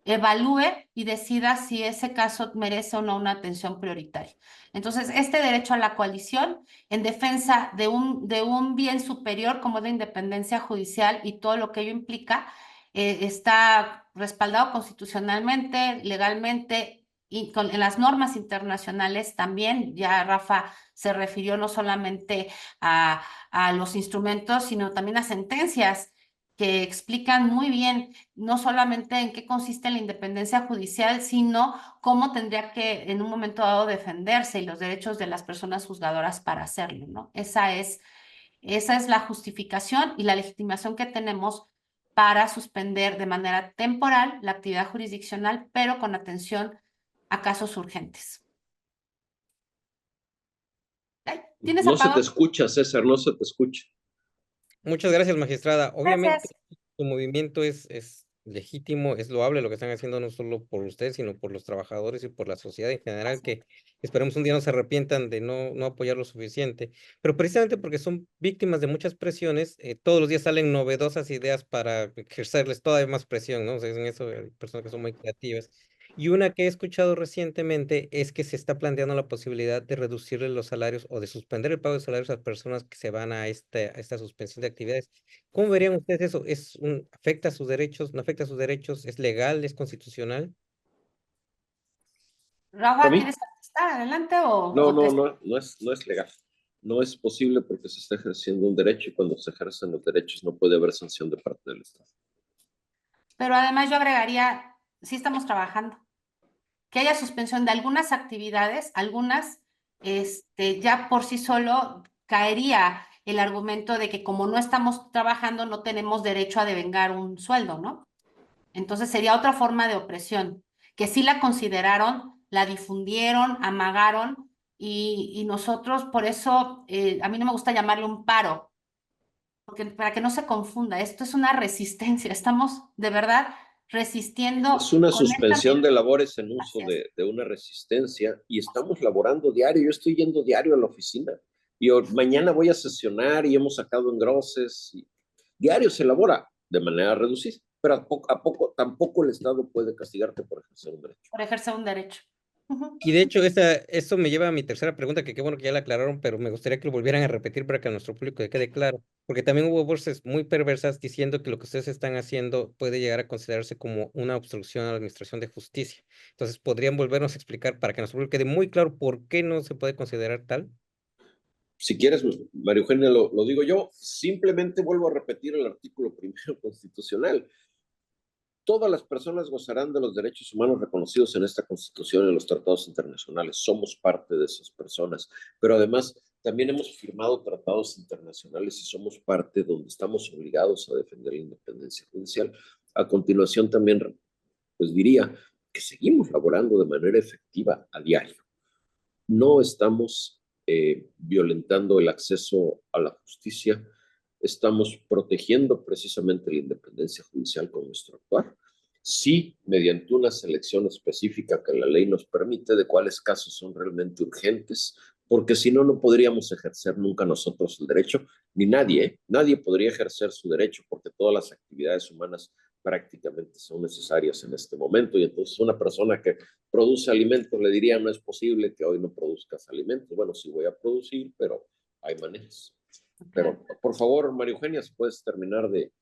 evalúe y decida si ese caso merece o no una atención prioritaria. Entonces, este derecho a la coalición en defensa de un bien superior como es la independencia judicial y todo lo que ello implica, está respaldado constitucionalmente, legalmente y en las normas internacionales también. Ya Rafa se refirió no solamente a los instrumentos, sino también a sentencias que explican muy bien no solamente en qué consiste la independencia judicial, sino cómo tendría que en un momento dado defenderse y los derechos de las personas juzgadoras para hacerlo, ¿no? Esa es la justificación y la legitimación que tenemos para suspender de manera temporal la actividad jurisdiccional, pero con atención a casos urgentes. Ay, ¿tienes No se te apagado? escucha, César, no se te escucha. Muchas gracias, magistrada. Obviamente, Gracias. su movimiento es legítimo, es loable lo que están haciendo no solo por usted, sino por los trabajadores y por la sociedad en general, que esperemos un día no se arrepientan de no apoyar lo suficiente. Pero precisamente porque son víctimas de muchas presiones, todos los días salen novedosas ideas para ejercerles todavía más presión, ¿no? O sea, en eso hay personas que son muy creativas. Y una que he escuchado recientemente es que se está planteando la posibilidad de reducirle los salarios o de suspender el pago de salarios a las personas que se van a esta suspensión de actividades. ¿Cómo verían ustedes eso? ¿Afecta a sus derechos? ¿No afecta a sus derechos? ¿Es legal? ¿Es constitucional? Rafa, Para mí, ¿tienes? contestar, adelante No, o te... no es legal. No es posible porque se está ejerciendo un derecho y cuando se ejercen los derechos no puede haber sanción de parte del Estado. Pero además yo agregaría, sí estamos trabajando, que haya suspensión de algunas actividades, algunas, ya por sí solo caería el argumento de que como no estamos trabajando no tenemos derecho a devengar un sueldo, ¿no? Entonces sería otra forma de opresión, que sí la consideraron, la difundieron, amagaron y nosotros por eso, a mí no me gusta llamarle un paro, porque para que no se confunda, esto es una resistencia, estamos de verdad Es resistiendo una con esta suspensión de labores en uso gracias. de una resistencia y estamos laborando diario. Yo estoy yendo diario a la oficina y mañana voy a sesionar y hemos sacado engroses. Diario se elabora de manera reducida, pero a poco tampoco el Estado puede castigarte por ejercer un derecho. Por ejercer un derecho. Ujú. Y de hecho, eso me lleva a mi tercera pregunta, que qué bueno que ya la aclararon, pero me gustaría que lo volvieran a repetir para que a nuestro público le quede claro, porque también hubo voces muy perversas diciendo que lo que ustedes están haciendo puede llegar a considerarse como una obstrucción a la administración de justicia. Entonces, ¿podrían volvernos a explicar para que a nuestro público quede muy claro por qué no se puede considerar tal? Si quieres, María Eugenia, lo digo yo, simplemente vuelvo a repetir el artículo primero constitucional. Todas las personas gozarán de los derechos humanos reconocidos en esta Constitución y en los tratados internacionales. Somos parte de esas personas, pero además también hemos firmado tratados internacionales y somos parte donde estamos obligados a defender la independencia judicial. A continuación también, pues diría que seguimos laborando de manera efectiva a diario. No estamos violentando el acceso a la justicia, estamos protegiendo precisamente la independencia judicial con nuestro actuar. Sí, mediante una selección específica que la ley nos permite de cuáles casos son realmente urgentes, porque si no, no podríamos ejercer nunca nosotros el derecho, ni nadie, nadie podría ejercer su derecho porque todas las actividades humanas prácticamente son necesarias en este momento y entonces una persona que produce alimentos le diría no es posible que hoy no produzcas alimentos. Bueno, sí voy a producir, pero hay maneras. Claro. Pero por favor, María Eugenia, si puedes terminar de...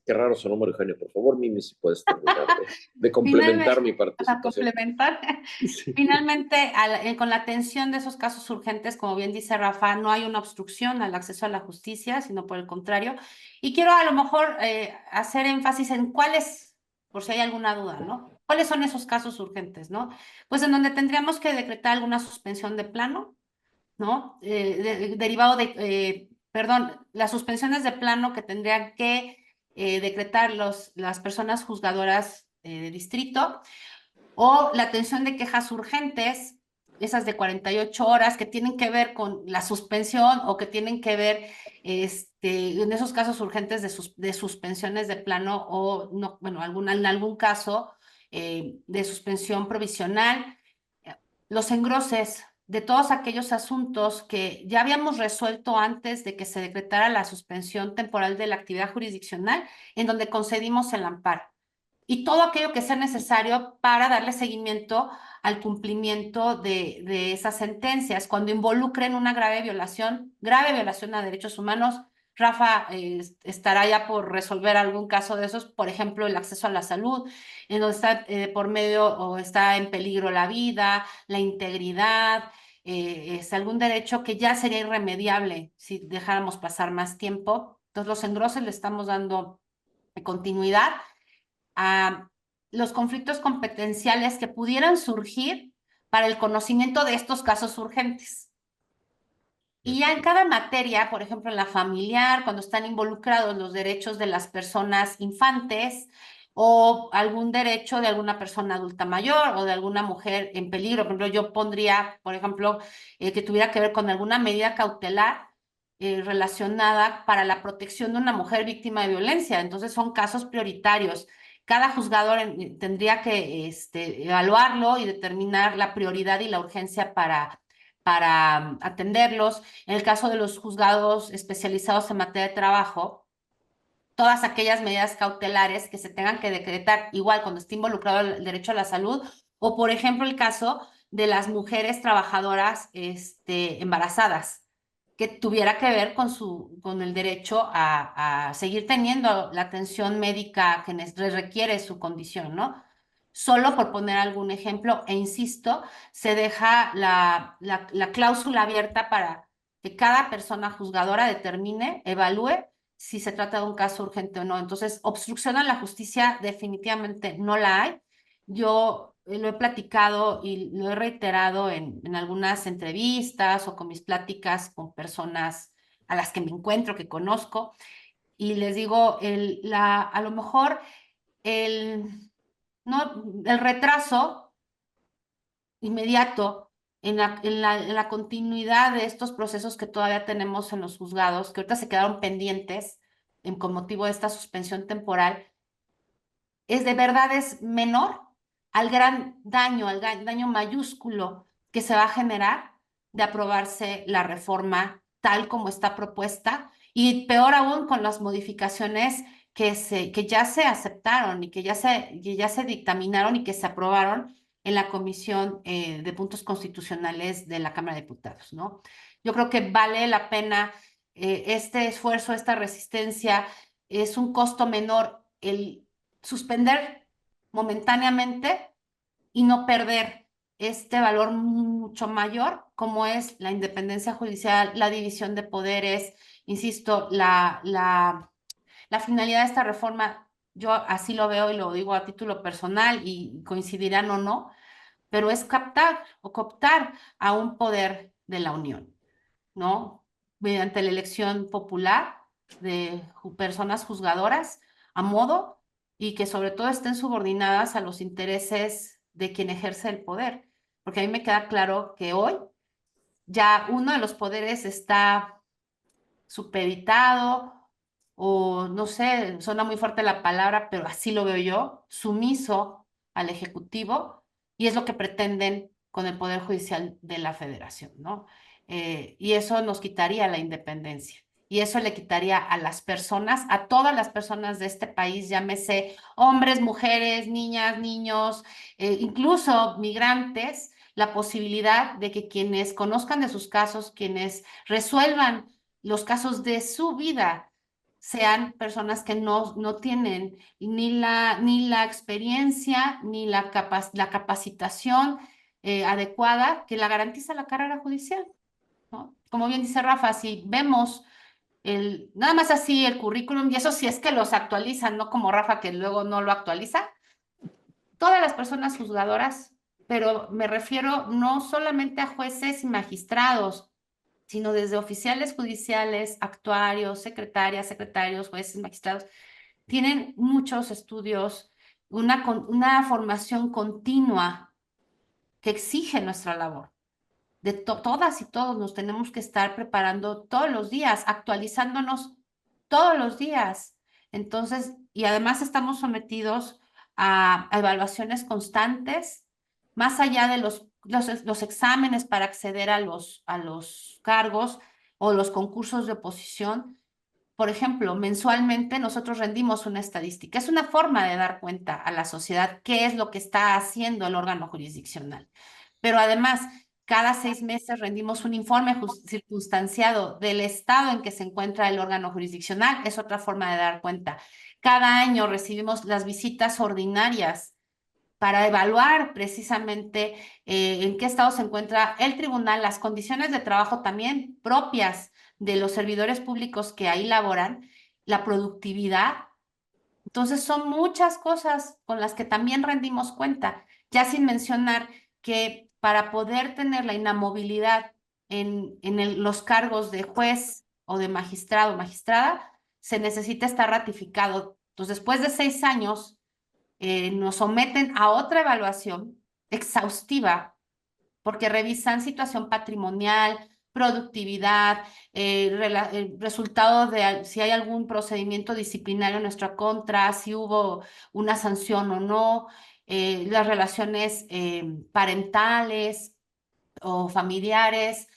Qué raro sonó, María Eugenia. Por favor, Mimi, si puedes terminar de complementar Finalmente, mi para participación. complementar, Sí. finalmente, con la atención de esos casos urgentes, como bien dice Rafa, no hay una obstrucción al acceso a la justicia, sino por el contrario. Y quiero a lo mejor hacer énfasis en cuáles, por si hay alguna duda, ¿no? ¿Cuáles son esos casos urgentes, ¿no? Pues en donde tendríamos que decretar alguna suspensión de plano, ¿no? Derivado de, perdón, las suspensiones de plano que tendrían que decretar las personas juzgadoras de distrito, o la atención de quejas urgentes, esas de 48 horas que tienen que ver con la suspensión o que tienen que ver en esos casos urgentes de suspensiones de plano o, no, bueno, en algún caso de suspensión provisional, los engroses de todos aquellos asuntos que ya habíamos resuelto antes de que se decretara la suspensión temporal de la actividad jurisdiccional, en donde concedimos el amparo. Y todo aquello que sea necesario para darle seguimiento al cumplimiento de esas sentencias, cuando involucren una grave violación a derechos humanos. Rafa estará ya por resolver algún caso de esos, por ejemplo, el acceso a la salud, en donde está por medio o está en peligro la vida, la integridad, es algún derecho que ya sería irremediable si dejáramos pasar más tiempo. Entonces, los engroses le estamos dando continuidad a los conflictos competenciales que pudieran surgir para el conocimiento de estos casos urgentes. Y ya en cada materia, por ejemplo, en la familiar, cuando están involucrados los derechos de las personas infantes o algún derecho de alguna persona adulta mayor o de alguna mujer en peligro. Por ejemplo, yo pondría, por ejemplo, que tuviera que ver con alguna medida cautelar relacionada para la protección de una mujer víctima de violencia. Entonces son casos prioritarios. Cada juzgador tendría que evaluarlo y determinar la prioridad y la urgencia para atenderlos. En el caso de los juzgados especializados en materia de trabajo, todas aquellas medidas cautelares que se tengan que decretar, igual cuando esté involucrado el derecho a la salud, o por ejemplo el caso de las mujeres trabajadoras embarazadas, que tuviera que ver con el derecho a seguir teniendo la atención médica que requiere su condición, ¿no? Solo por poner algún ejemplo, e insisto, se deja la cláusula abierta para que cada persona juzgadora determine, evalúe si se trata de un caso urgente o no. Entonces, obstrucción a la justicia definitivamente no la hay. Yo lo he platicado y lo he reiterado en algunas entrevistas o con mis pláticas con personas a las que me encuentro, que conozco, y les digo, a lo mejor el, no, el retraso inmediato en la continuidad de estos procesos que todavía tenemos en los juzgados, que ahorita se quedaron pendientes con motivo de esta suspensión temporal, de verdad es menor al gran daño, daño mayúsculo que se va a generar de aprobarse la reforma tal como está propuesta, y peor aún con las modificaciones que ya se aceptaron y que ya se dictaminaron y que se aprobaron en la Comisión de Puntos Constitucionales de la Cámara de Diputados, ¿no? Yo creo que vale la pena este esfuerzo, esta resistencia. Es un costo menor el suspender momentáneamente y no perder este valor mucho mayor, como es la independencia judicial, la división de poderes. Insisto, la finalidad de esta reforma, yo así lo veo y lo digo a título personal, y coincidirán o no, pero es captar o cooptar a un poder de la Unión, ¿no? Mediante la elección popular de personas juzgadoras a modo, y que sobre todo estén subordinadas a los intereses de quien ejerce el poder. Porque a mí me queda claro que hoy ya uno de los poderes está supeditado, o no sé, suena muy fuerte la palabra, pero así lo veo yo, sumiso al Ejecutivo, y es lo que pretenden con el Poder Judicial de la Federación, ¿no? Y eso nos quitaría la independencia. Y eso le quitaría a las personas, a todas las personas de este país, llámese hombres, mujeres, niñas, niños, incluso migrantes, la posibilidad de que quienes conozcan de sus casos, quienes resuelvan los casos de su vida, sean personas que no tienen ni la experiencia, ni la capacitación adecuada que la garantiza la carrera judicial, ¿no? Como bien dice Rafa, si vemos nada más así el currículum, y eso sí es que los actualizan, no como Rafa que luego no lo actualiza, todas las personas juzgadoras, pero me refiero no solamente a jueces y magistrados, sino desde oficiales judiciales, actuarios, secretarias, secretarios, jueces, magistrados, tienen muchos estudios, una formación continua que exige nuestra labor. De todas y todos nos tenemos que estar preparando todos los días, actualizándonos todos los días. Entonces, y además estamos sometidos a evaluaciones constantes, más allá de los exámenes para acceder a los cargos o los concursos de oposición. Por ejemplo, mensualmente nosotros rendimos una estadística. Es una forma de dar cuenta a la sociedad qué es lo que está haciendo el órgano jurisdiccional. Pero además, cada 6 meses rendimos un informe circunstanciado del estado en que se encuentra el órgano jurisdiccional. Es otra forma de dar cuenta. Cada año recibimos las visitas ordinarias para evaluar precisamente en qué estado se encuentra el tribunal, las condiciones de trabajo también propias de los servidores públicos que ahí laboran, la productividad. Entonces son muchas cosas con las que también rendimos cuenta, ya sin mencionar que para poder tener la inamovilidad en los cargos de juez o de magistrado o magistrada, se necesita estar ratificado. Entonces, después de 6 años, nos someten a otra evaluación exhaustiva, porque revisan situación patrimonial, productividad, el resultado de si hay algún procedimiento disciplinario en nuestra contra, si hubo una sanción o no, las relaciones parentales o familiares,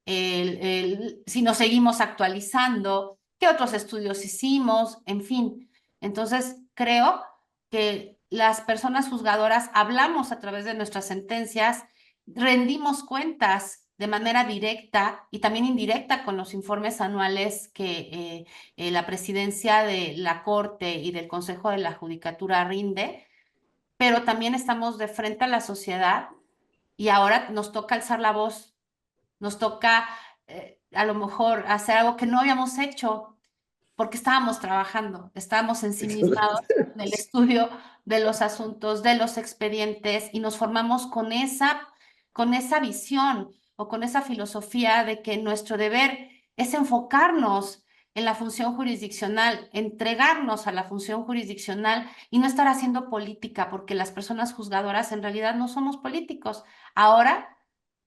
si nos seguimos actualizando, qué otros estudios hicimos, en fin. Entonces, creo que las personas juzgadoras hablamos a través de nuestras sentencias, rendimos cuentas de manera directa y también indirecta con los informes anuales que la presidencia de la Corte y del Consejo de la Judicatura rinde, pero también estamos de frente a la sociedad y ahora nos toca alzar la voz, nos toca a lo mejor hacer algo que no habíamos hecho porque estábamos trabajando, estábamos ensimismados en el estudio de los asuntos, de los expedientes, y nos formamos con esa visión o con esa filosofía de que nuestro deber es enfocarnos en la función jurisdiccional, entregarnos a la función jurisdiccional y no estar haciendo política, porque las personas juzgadoras en realidad no somos políticos. Ahora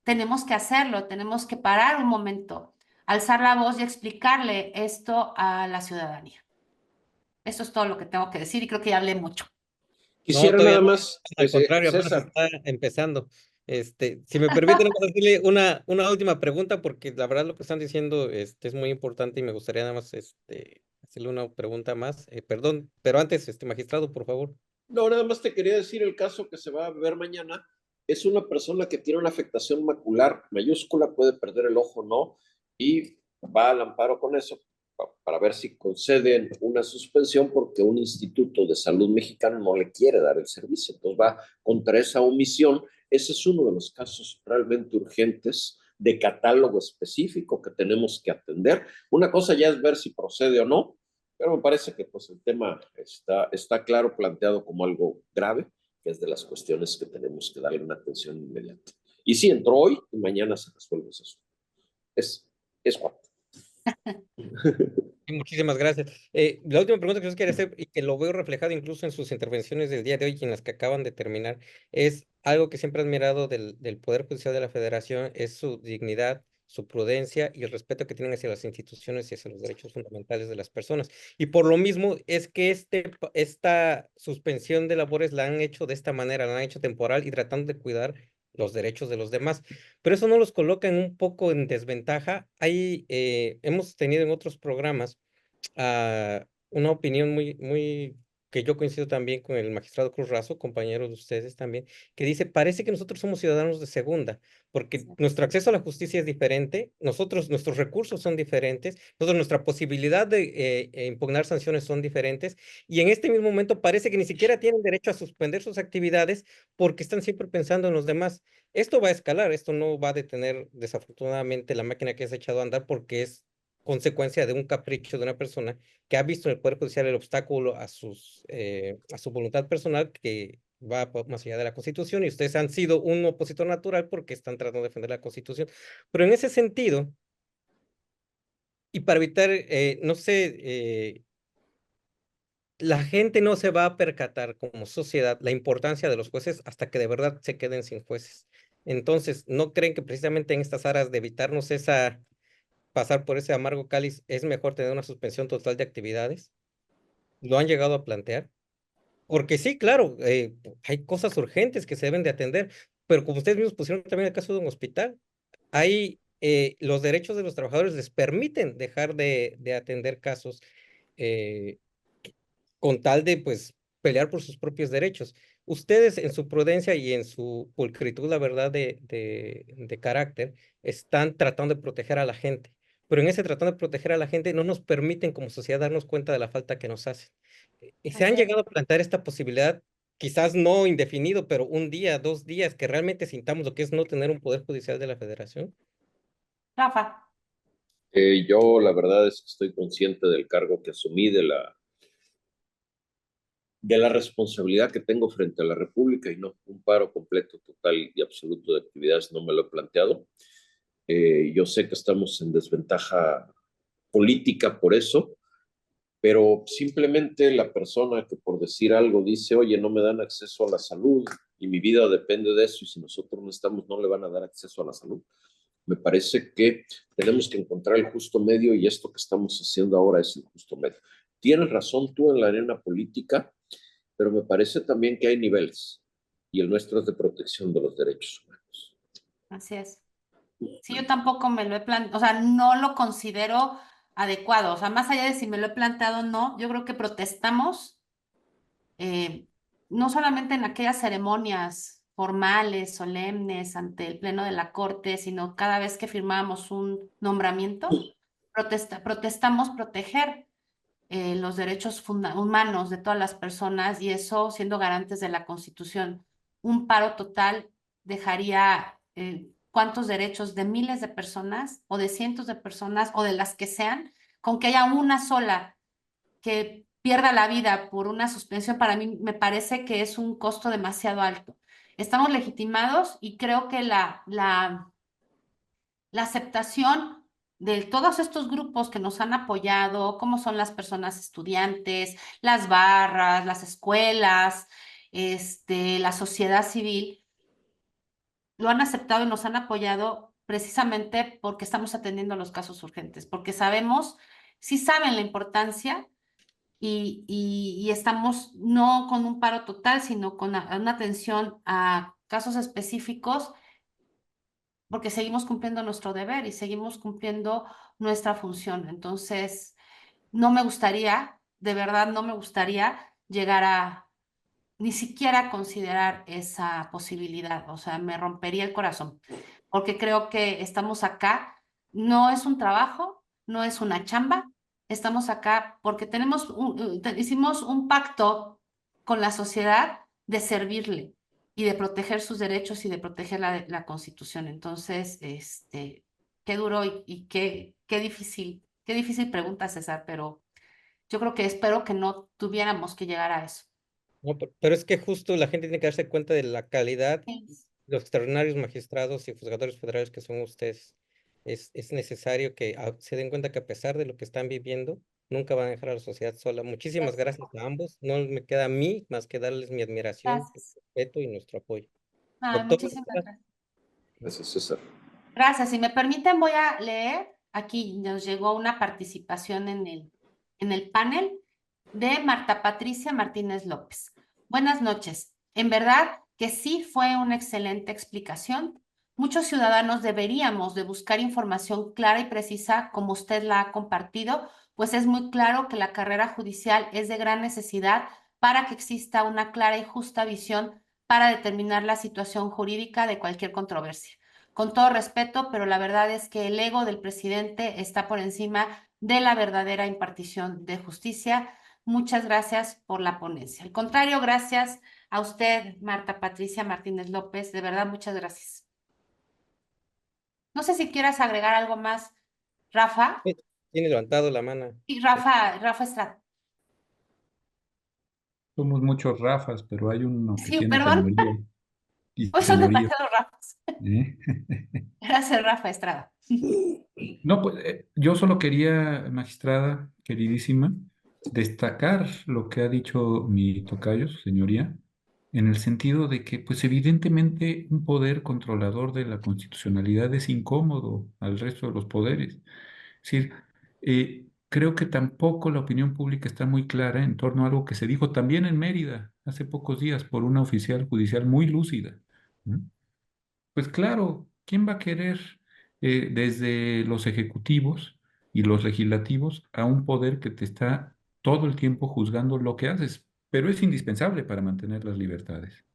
tenemos que hacerlo, tenemos que parar un momento, alzar la voz y explicarle esto a la ciudadanía. Eso es todo lo que tengo que decir y creo que ya hablé mucho. No, Quisiera todavía nada no, más, al contrario, apenas César, está empezando. Si me permiten hacerle una última pregunta, porque la verdad lo que están diciendo es muy importante y me gustaría nada más hacerle una pregunta más. Perdón, pero antes, magistrado, por favor. no, nada más te quería decir el caso que se va a ver mañana. Es una persona que tiene una afectación macular mayúscula, puede perder el ojo o no, y va al amparo con eso para ver si conceden una suspensión porque un instituto de salud mexicano no le quiere dar el servicio. Entonces va contra esa omisión. Ese es uno de los casos realmente urgentes de catálogo específico que tenemos que atender. Una cosa ya es ver si procede o no, pero me parece que pues, el tema está claro planteado como algo grave, que es de las cuestiones que tenemos que darle una atención inmediata. Y sí, entró hoy y mañana se resuelve eso. Es cuanto. Sí, muchísimas gracias. La última pregunta que yo quería hacer, y que lo veo reflejado incluso en sus intervenciones del día de hoy y en las que acaban de terminar, es algo que siempre he admirado del Poder Judicial de la Federación, es su dignidad, su prudencia y el respeto que tienen hacia las instituciones y hacia los derechos fundamentales de las personas. Y por lo mismo es que esta suspensión de labores la han hecho de esta manera, la han hecho temporal y tratando de cuidar los derechos de los demás. Pero eso no los coloca en un poco en desventaja. Hemos tenido en otros programas una opinión muy que yo coincido también con el magistrado Cruz Razo, compañero de ustedes también, que dice, parece que nosotros somos ciudadanos de segunda, porque nuestro acceso a la justicia es diferente, nuestros recursos son diferentes, nuestra posibilidad de impugnar sanciones son diferentes, y en este mismo momento parece que ni siquiera tienen derecho a suspender sus actividades porque están siempre pensando en los demás. Esto va a escalar, esto no va a detener desafortunadamente la máquina que se ha echado a andar porque es consecuencia de un capricho de una persona que ha visto en el Poder Judicial el obstáculo a su voluntad personal que va más allá de la Constitución y ustedes han sido un opositor natural porque están tratando de defender la Constitución. Pero en ese sentido, y para evitar, no sé, la gente no se va a percatar como sociedad la importancia de los jueces hasta que de verdad se queden sin jueces. Entonces, ¿no creen que precisamente en estas aras de evitarnos pasar por ese amargo cáliz, es mejor tener una suspensión total de actividades? ¿Lo han llegado a plantear? Porque sí, claro, hay cosas urgentes que se deben de atender, pero como ustedes mismos pusieron también el caso de un hospital, los derechos de los trabajadores les permiten dejar de atender casos eh, con tal de, pues, pelear por sus propios derechos. Ustedes en su prudencia y en su pulcritud, la verdad, de carácter, están tratando de proteger a la gente, pero en ese tratando de proteger a la gente no nos permiten como sociedad darnos cuenta de la falta que nos hacen. Y se han Así es. llegado a plantear esta posibilidad, quizás no indefinido, pero un día, 2 días, que realmente sintamos lo que es no tener un poder judicial de la federación. Rafa. Yo la verdad es que estoy consciente del cargo que asumí, de la responsabilidad que tengo frente a la República y no, un paro completo, total y absoluto de actividades no me lo he planteado. Yo sé que estamos en desventaja política por eso, pero simplemente la persona que por decir algo dice, oye, no me dan acceso a la salud y mi vida depende de eso y si nosotros no estamos, no le van a dar acceso a la salud. Me parece que tenemos que encontrar el justo medio y esto que estamos haciendo ahora es el justo medio. Tienes razón tú en la arena política, pero me parece también que hay niveles y el nuestro es de protección de los derechos humanos. Así es. Sí, yo tampoco me lo he planteado, o sea, no lo considero adecuado. O sea, más allá de si me lo he planteado o no, yo creo que protestamos, eh, no solamente en aquellas ceremonias formales, solemnes, ante el Pleno de la Corte, sino cada vez que firmamos un nombramiento, protestamos proteger. los derechos humanos de todas las personas y eso siendo garantes de la Constitución. Un paro total dejaría cuántos derechos de miles de personas o de cientos de personas o de las que sean, con que haya una sola que pierda la vida por una suspensión, para mí me parece que es un costo demasiado alto. Estamos legitimados y creo que la aceptación de todos estos grupos que nos han apoyado, como son las personas estudiantes, las barras, las escuelas, la sociedad civil, lo han aceptado y nos han apoyado precisamente porque estamos atendiendo los casos urgentes, porque sabemos, sí saben la importancia y estamos no con un paro total, sino con una atención a casos específicos porque seguimos cumpliendo nuestro deber y seguimos cumpliendo nuestra función. Entonces, no me gustaría, de verdad, no me gustaría llegar a ni siquiera considerar esa posibilidad. O sea, me rompería el corazón, porque creo que estamos acá, no es un trabajo, no es una chamba, estamos acá porque hicimos un pacto con la sociedad de servirle y de proteger sus derechos y de proteger la Constitución. Entonces, qué duro y qué difícil pregunta, César, pero yo creo que espero que no tuviéramos que llegar a eso. No, pero es que justo la gente tiene que darse cuenta de la calidad, los extraordinarios magistrados y juzgadores federales que son ustedes. Es necesario que se den cuenta que a pesar de lo que están viviendo, nunca van a dejar a la sociedad sola. Muchísimas gracias a ambos. No me queda a mí más que darles mi admiración, mi Gracias. respeto y nuestro apoyo. Ay, Doctor, muchísimas gracias. Gracias, César. Gracias. Si me permiten, voy a leer. Aquí nos llegó una participación en el panel de Marta Patricia Martínez López. Buenas noches. En verdad que sí fue una excelente explicación. Muchos ciudadanos deberíamos de buscar información clara y precisa como usted la ha compartido, pues es muy claro que la carrera judicial es de gran necesidad para que exista una clara y justa visión para determinar la situación jurídica de cualquier controversia. Con todo respeto, pero la verdad es que el ego del presidente está por encima de la verdadera impartición de justicia. Muchas gracias por la ponencia. Al contrario, gracias a usted, Marta Patricia Martínez López. De verdad, muchas gracias. No sé si quieras agregar algo más, Rafa. tiene levantado la mano. Y Rafa Estrada. Somos muchos Rafas, pero hay uno que Sí, tiene perdón. señoría y Hoy son señorío. demasiados Rafas. ¿Eh? Gracias, Rafa Estrada. No, pues yo solo quería, magistrada queridísima, destacar lo que ha dicho mi tocayo, su señoría, en el sentido de que, pues evidentemente, un poder controlador de la constitucionalidad es incómodo al resto de los poderes. Es decir, creo que tampoco la opinión pública está muy clara en torno a algo que se dijo también en Mérida hace pocos días por una oficial judicial muy lúcida. ¿No? Pues claro, ¿quién va a querer desde los ejecutivos y los legislativos a un poder que te está todo el tiempo juzgando lo que haces? Pero es indispensable para mantener las libertades.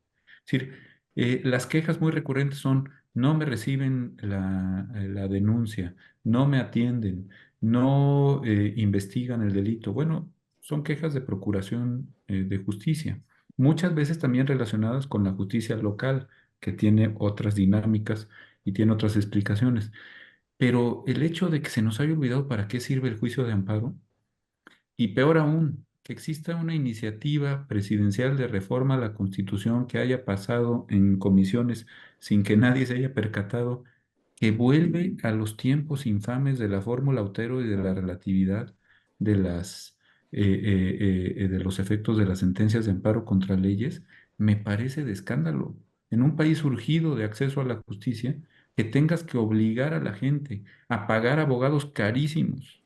Es decir, las quejas muy recurrentes son, no me reciben la denuncia, no me atienden, no investigan el delito. Bueno, son quejas de procuración de justicia, muchas veces también relacionadas con la justicia local, que tiene otras dinámicas y tiene otras explicaciones. Pero el hecho de que se nos haya olvidado para qué sirve el juicio de amparo, y peor aún, que exista una iniciativa presidencial de reforma a la Constitución que haya pasado en comisiones sin que nadie se haya percatado, que vuelve a los tiempos infames de la fórmula Otero y de la relatividad de de los efectos de las sentencias de amparo contra leyes, me parece de escándalo. En un país surgido de acceso a la justicia, que tengas que obligar a la gente a pagar abogados carísimos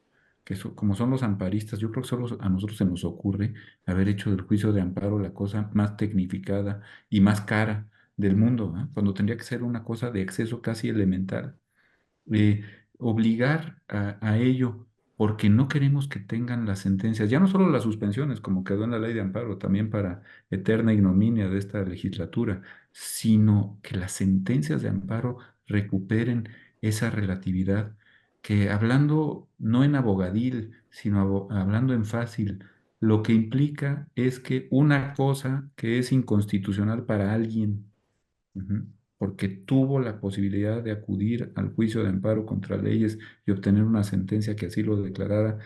como son los amparistas, yo creo que solo a nosotros se nos ocurre haber hecho del juicio de amparo la cosa más tecnificada y más cara del mundo, ¿eh? Cuando tendría que ser una cosa de acceso casi elemental. Eh, Obligar a ello porque no queremos que tengan las sentencias, ya no solo las suspensiones, como quedó en la ley de amparo, también para eterna ignominia de esta legislatura, sino que las sentencias de amparo recuperen esa relatividad que hablando no en abogadil, sino hablando en fácil, lo que implica es que una cosa que es inconstitucional para alguien, ujú, porque tuvo la posibilidad de acudir al juicio de amparo contra leyes y obtener una sentencia que así lo declarara,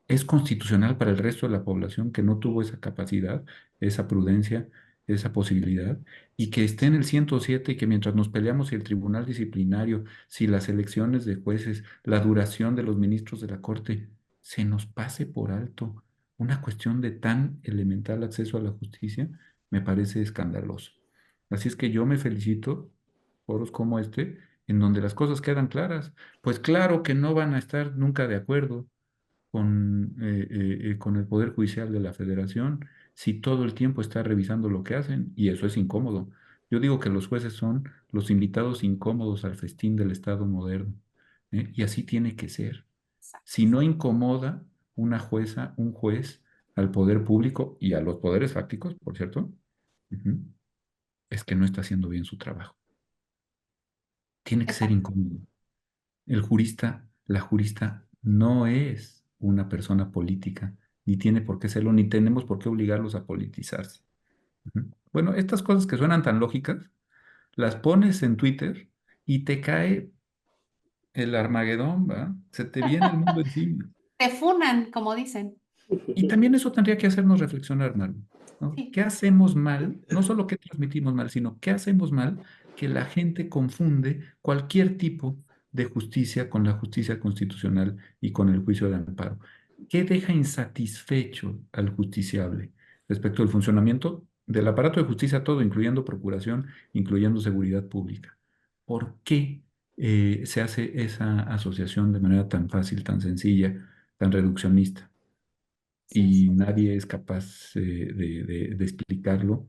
es constitucional para el resto de la población que no tuvo esa capacidad, esa prudencia, esa posibilidad, y que esté en el 107 y que mientras nos peleamos si el tribunal disciplinario, si las elecciones de jueces, la duración de los ministros de la Corte, se nos pase por alto una cuestión de tan elemental acceso a la justicia, me parece escandaloso. Así es que yo me felicito, foros como este, en donde las cosas quedan claras. Pues claro que no van a estar nunca de acuerdo con el Poder Judicial de la Federación si todo el tiempo está revisando lo que hacen, y eso es incómodo. Yo digo que los jueces son los invitados incómodos al festín del Estado moderno, y así tiene que ser. Si no incomoda una jueza, un juez al poder público y a los poderes fácticos, por cierto, ujú, es que no está haciendo bien su trabajo. Tiene que ser Exacto. incómodo. El jurista, la jurista no es una persona política, ni tiene por qué serlo, ni tenemos por qué obligarlos a politizarse. Ujú. Bueno, estas cosas que suenan tan lógicas, las pones en Twitter y te cae el Armagedón, ¿va? Se te viene el mundo encima. Te funan, como dicen. Y también eso tendría que hacernos reflexionar, Maru, ¿no? Sí. ¿Qué hacemos mal? No solo qué transmitimos mal, sino qué hacemos mal que la gente confunde cualquier tipo de justicia con la justicia constitucional y con el juicio de amparo. ¿Qué deja insatisfecho al justiciable respecto al funcionamiento del aparato de justicia todo, incluyendo procuración, incluyendo seguridad pública? ¿Por qué se hace esa asociación de manera tan fácil, tan sencilla, tan reduccionista? Sí, sí. Y nadie es capaz de explicarlo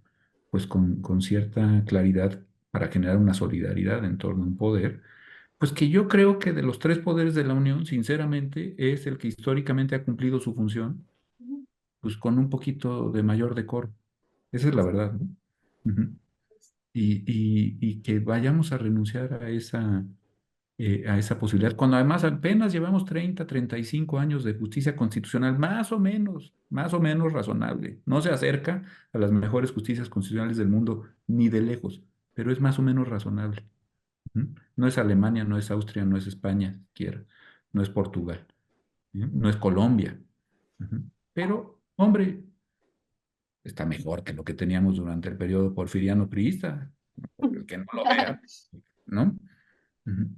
pues con cierta claridad para generar una solidaridad en torno a un poder, pues que yo creo que de los tres poderes de la Unión, sinceramente, es el que históricamente ha cumplido su función, Ujú. pues con un poquito de mayor decoro. Esa es la verdad, ¿no? Ujú. Y que vayamos a renunciar a esa posibilidad, cuando además apenas llevamos 35 años de justicia constitucional, más o menos razonable. No se acerca a las mejores justicias constitucionales del mundo, ni de lejos, pero es más o menos razonable. ¿Mm? No es Alemania, no es Austria, no es España, siquiera, no es Portugal, no es Colombia. Ujú. Pero, hombre, está mejor que lo que teníamos durante el periodo porfiriano priista, por el que no lo vea, ¿no? Ujú.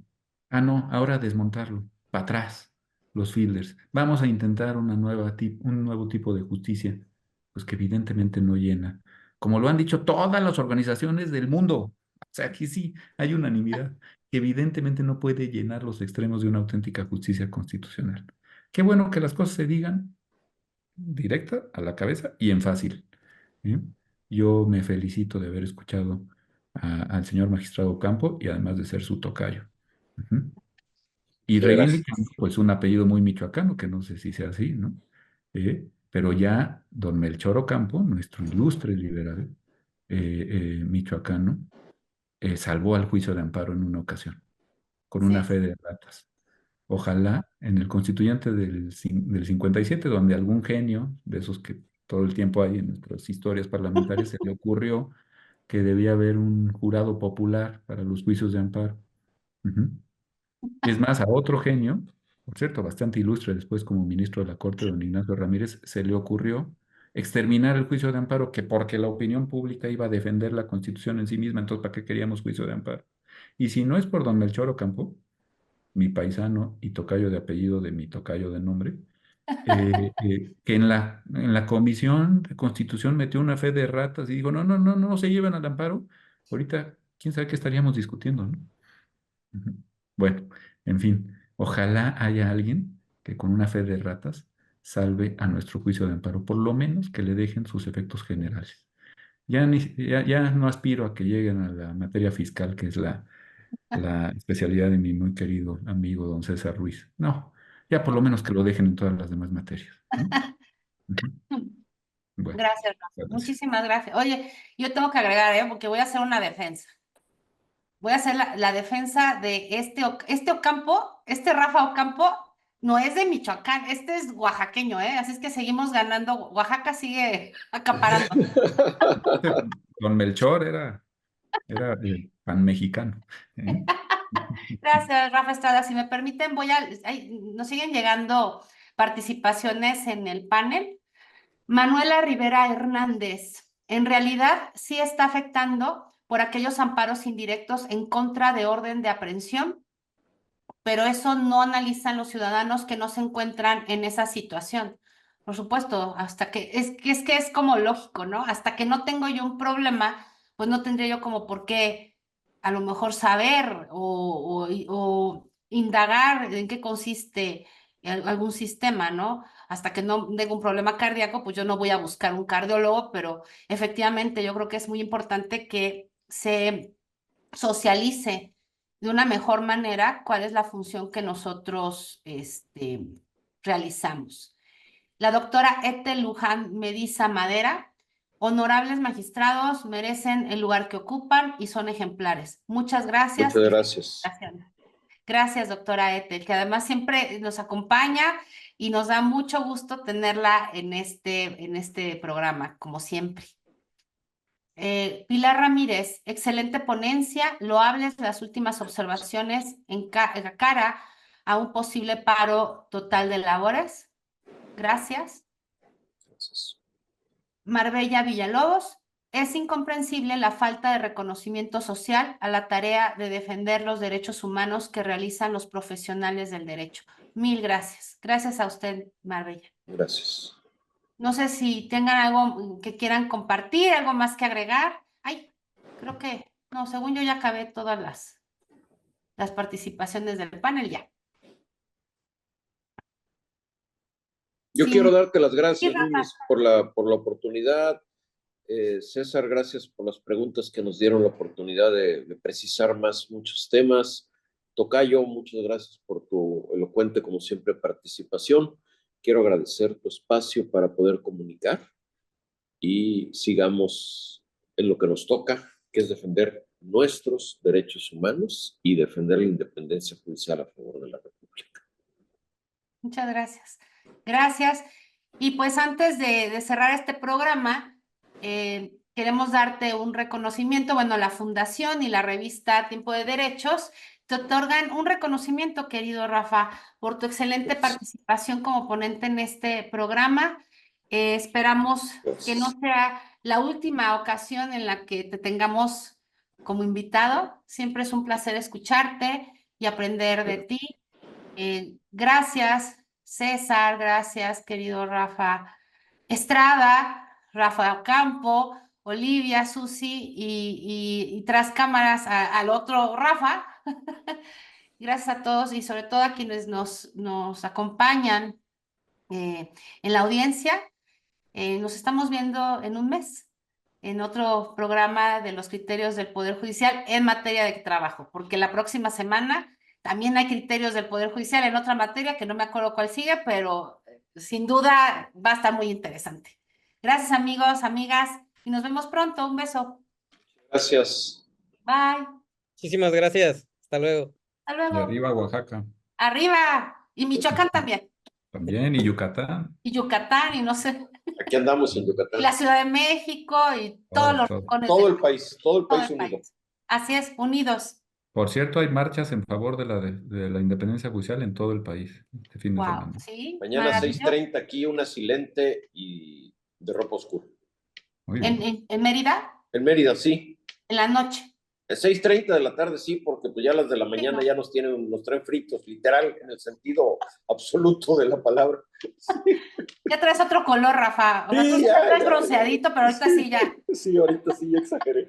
Ah, no, ahora desmontarlo, para atrás, los fielders. Vamos a intentar un nuevo tipo de justicia, pues que evidentemente no llena, como lo han dicho todas las organizaciones del mundo. O sea, aquí sí hay unanimidad, que evidentemente no puede llenar los extremos de una auténtica justicia constitucional. Qué bueno que las cosas se digan directa a la cabeza y en fácil. ¿Eh? Yo me felicito de haber escuchado al señor magistrado Campo y además de ser su tocayo. Ujú. Y reivindicando Gracias. pues un apellido muy michoacano, que no sé si sea así, ¿no? Pero ya don Melchor Ocampo, nuestro ilustre liberal michoacano, salvó al juicio de amparo en una ocasión, con una Sí. fe de ratas. Ojalá en el constituyente del 57, donde algún genio, de esos que todo el tiempo hay en nuestras historias parlamentarias, se le ocurrió que debía haber un jurado popular para los juicios de amparo. Ujú. Es más, a otro genio, por cierto, bastante ilustre después como ministro de la Corte, don Ignacio Ramírez, se le ocurrió exterminar el juicio de amparo, que porque la opinión pública iba a defender la Constitución en sí misma, entonces ¿para qué queríamos juicio de amparo? Y si no es por don Melchor Ocampo, mi paisano y tocayo de apellido de mi tocayo de nombre, que en la Comisión de Constitución metió una fe de ratas y dijo, no, no, no, no se llevan al amparo. Ahorita, quién sabe qué estaríamos discutiendo, ¿no? Ujú. Bueno, en fin, ojalá haya alguien que con una fe de ratas salve a nuestro juicio de amparo, por lo menos que le dejen sus efectos generales. Ya no aspiro a que lleguen a la materia fiscal, que es la especialidad de mi muy querido amigo don César Ruiz. No, ya por lo menos que lo dejen en todas las demás materias, ¿no? Ujú. Bueno, Gracias, Rafa. gracias. Muchísimas gracias. Oye, yo tengo que agregar, porque voy a hacer una defensa. voy a hacer la defensa de este Rafa Ocampo no es de Michoacán, este es oaxaqueño, ¿eh? Así es que seguimos ganando, Oaxaca sigue acaparando. Don Melchor era pan mexicano. ¿Eh? Gracias, Rafa Estrada. Si me permiten, nos siguen llegando participaciones en el panel. Manuela Rivera Hernández, en realidad sí está afectando por aquellos amparos indirectos en contra de orden de aprehensión, pero eso no analizan los ciudadanos que no se encuentran en esa situación. Por supuesto, hasta que es como lógico, ¿no? Hasta que no tengo yo un problema, pues no tendría yo como por qué a lo mejor saber o indagar en qué consiste algún sistema, ¿no? Hasta que no tenga un problema cardíaco, pues yo no voy a buscar un cardiólogo, pero efectivamente yo creo que es muy importante que se socialice de una mejor manera cuál es la función que nosotros realizamos. La doctora Ethel Luján Mediza Madera, honorables magistrados, merecen el lugar que ocupan y son ejemplares. Muchas gracias. Muchas gracias. Gracias, doctora Ethel, que además siempre nos acompaña y nos da mucho gusto tenerla en este programa, como siempre. Pilar Ramírez, excelente ponencia, loables las últimas observaciones en cara a un posible paro total de labores. Gracias. Gracias. Marbella Villalobos, es incomprensible la falta de reconocimiento social a la tarea de defender los derechos humanos que realizan los profesionales del derecho. Mil gracias. Gracias a usted, Marbella. Gracias. No sé si tengan algo que quieran compartir, algo más que agregar. Ay, creo que, no, según yo ya acabé todas las participaciones del panel ya. Yo Sí. quiero darte las gracias, Sí, Rafa. Luis, por la oportunidad. César, gracias por las preguntas que nos dieron la oportunidad de precisar más muchos temas. Tocayo, muchas gracias por tu elocuente, como siempre, participación. Quiero agradecer tu espacio para poder comunicar y sigamos en lo que nos toca, que es defender nuestros derechos humanos y defender la independencia judicial a favor de la República. Muchas gracias. Gracias. Y pues antes de cerrar este programa, queremos darte un reconocimiento. Bueno, la Fundación y la revista Tiempo de Derechos te otorgan un reconocimiento, querido Rafa, por tu excelente participación como ponente en este programa. Esperamos que no sea la última ocasión en la que te tengamos como invitado. Siempre es un placer escucharte y aprender de ti. Gracias, César, gracias, querido Rafa Estrada, Rafa Ocampo, Olivia, Susi y tras cámaras al otro Rafa. Gracias a todos y sobre todo a quienes nos acompañan en la audiencia. Nos estamos viendo en un mes en otro programa de los criterios del Poder Judicial en materia de trabajo, porque la próxima semana también hay criterios del Poder Judicial en otra materia que no me acuerdo cuál sigue, pero sin duda va a estar muy interesante. Gracias, amigos, amigas, y nos vemos pronto. Un beso. Gracias. Bye. Muchísimas gracias. Hasta luego. Hasta luego. Y arriba Oaxaca. Arriba. Y Michoacán también. También, y Yucatán. Y Yucatán, y no sé. Aquí andamos en Yucatán. La Ciudad de México y todos los rincones. Todo el país unido. Así es, unidos. Por cierto, hay marchas en favor de la independencia judicial en todo el país este fin de semana. Sí, mañana 6:30 aquí una silente y de ropa oscura. Muy bien. ¿En Mérida? En Mérida, sí. En la noche. 6:30 de la tarde, sí, porque pues ya las de la mañana ya nos traen fritos, literal, en el sentido absoluto de la palabra. Ya traes otro color, Rafa. O sea, tú estás bronceadito, pero ahorita sí ya. Sí, ahorita sí ya exageré.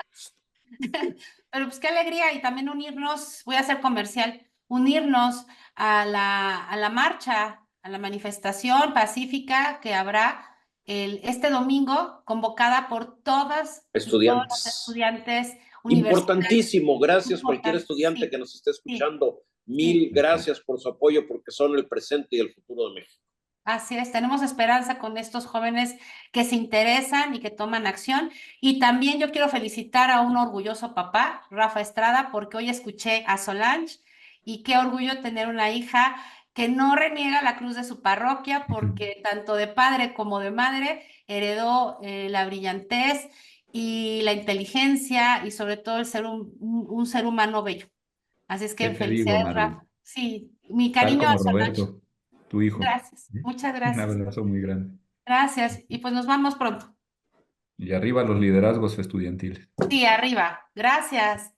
Pero pues qué alegría y también unirnos, voy a hacer comercial, unirnos a la marcha, a la manifestación pacífica que habrá este domingo, convocada por todos los estudiantes Importantísimo, gracias cualquier estudiante que nos esté escuchando. Mil gracias por su apoyo porque son el presente y el futuro de México. Así es, tenemos esperanza con estos jóvenes que se interesan y que toman acción. Y también yo quiero felicitar a un orgulloso papá, Rafa Estrada, porque hoy escuché a Solange y qué orgullo tener una hija que no reniega la cruz de su parroquia, porque tanto de padre como de madre heredó la brillantez y la inteligencia y sobre todo el ser un ser humano bello. Así es ¿Qué que te digo, felicidades, Maru? Rafa. Sí, mi Tal cariño a como Solange. Roberto, tu hijo. Gracias, ¿Sí? muchas Un gracias. abrazo muy grande. Gracias. Y pues nos vamos pronto. Y arriba los liderazgos estudiantiles. Sí, arriba. Gracias.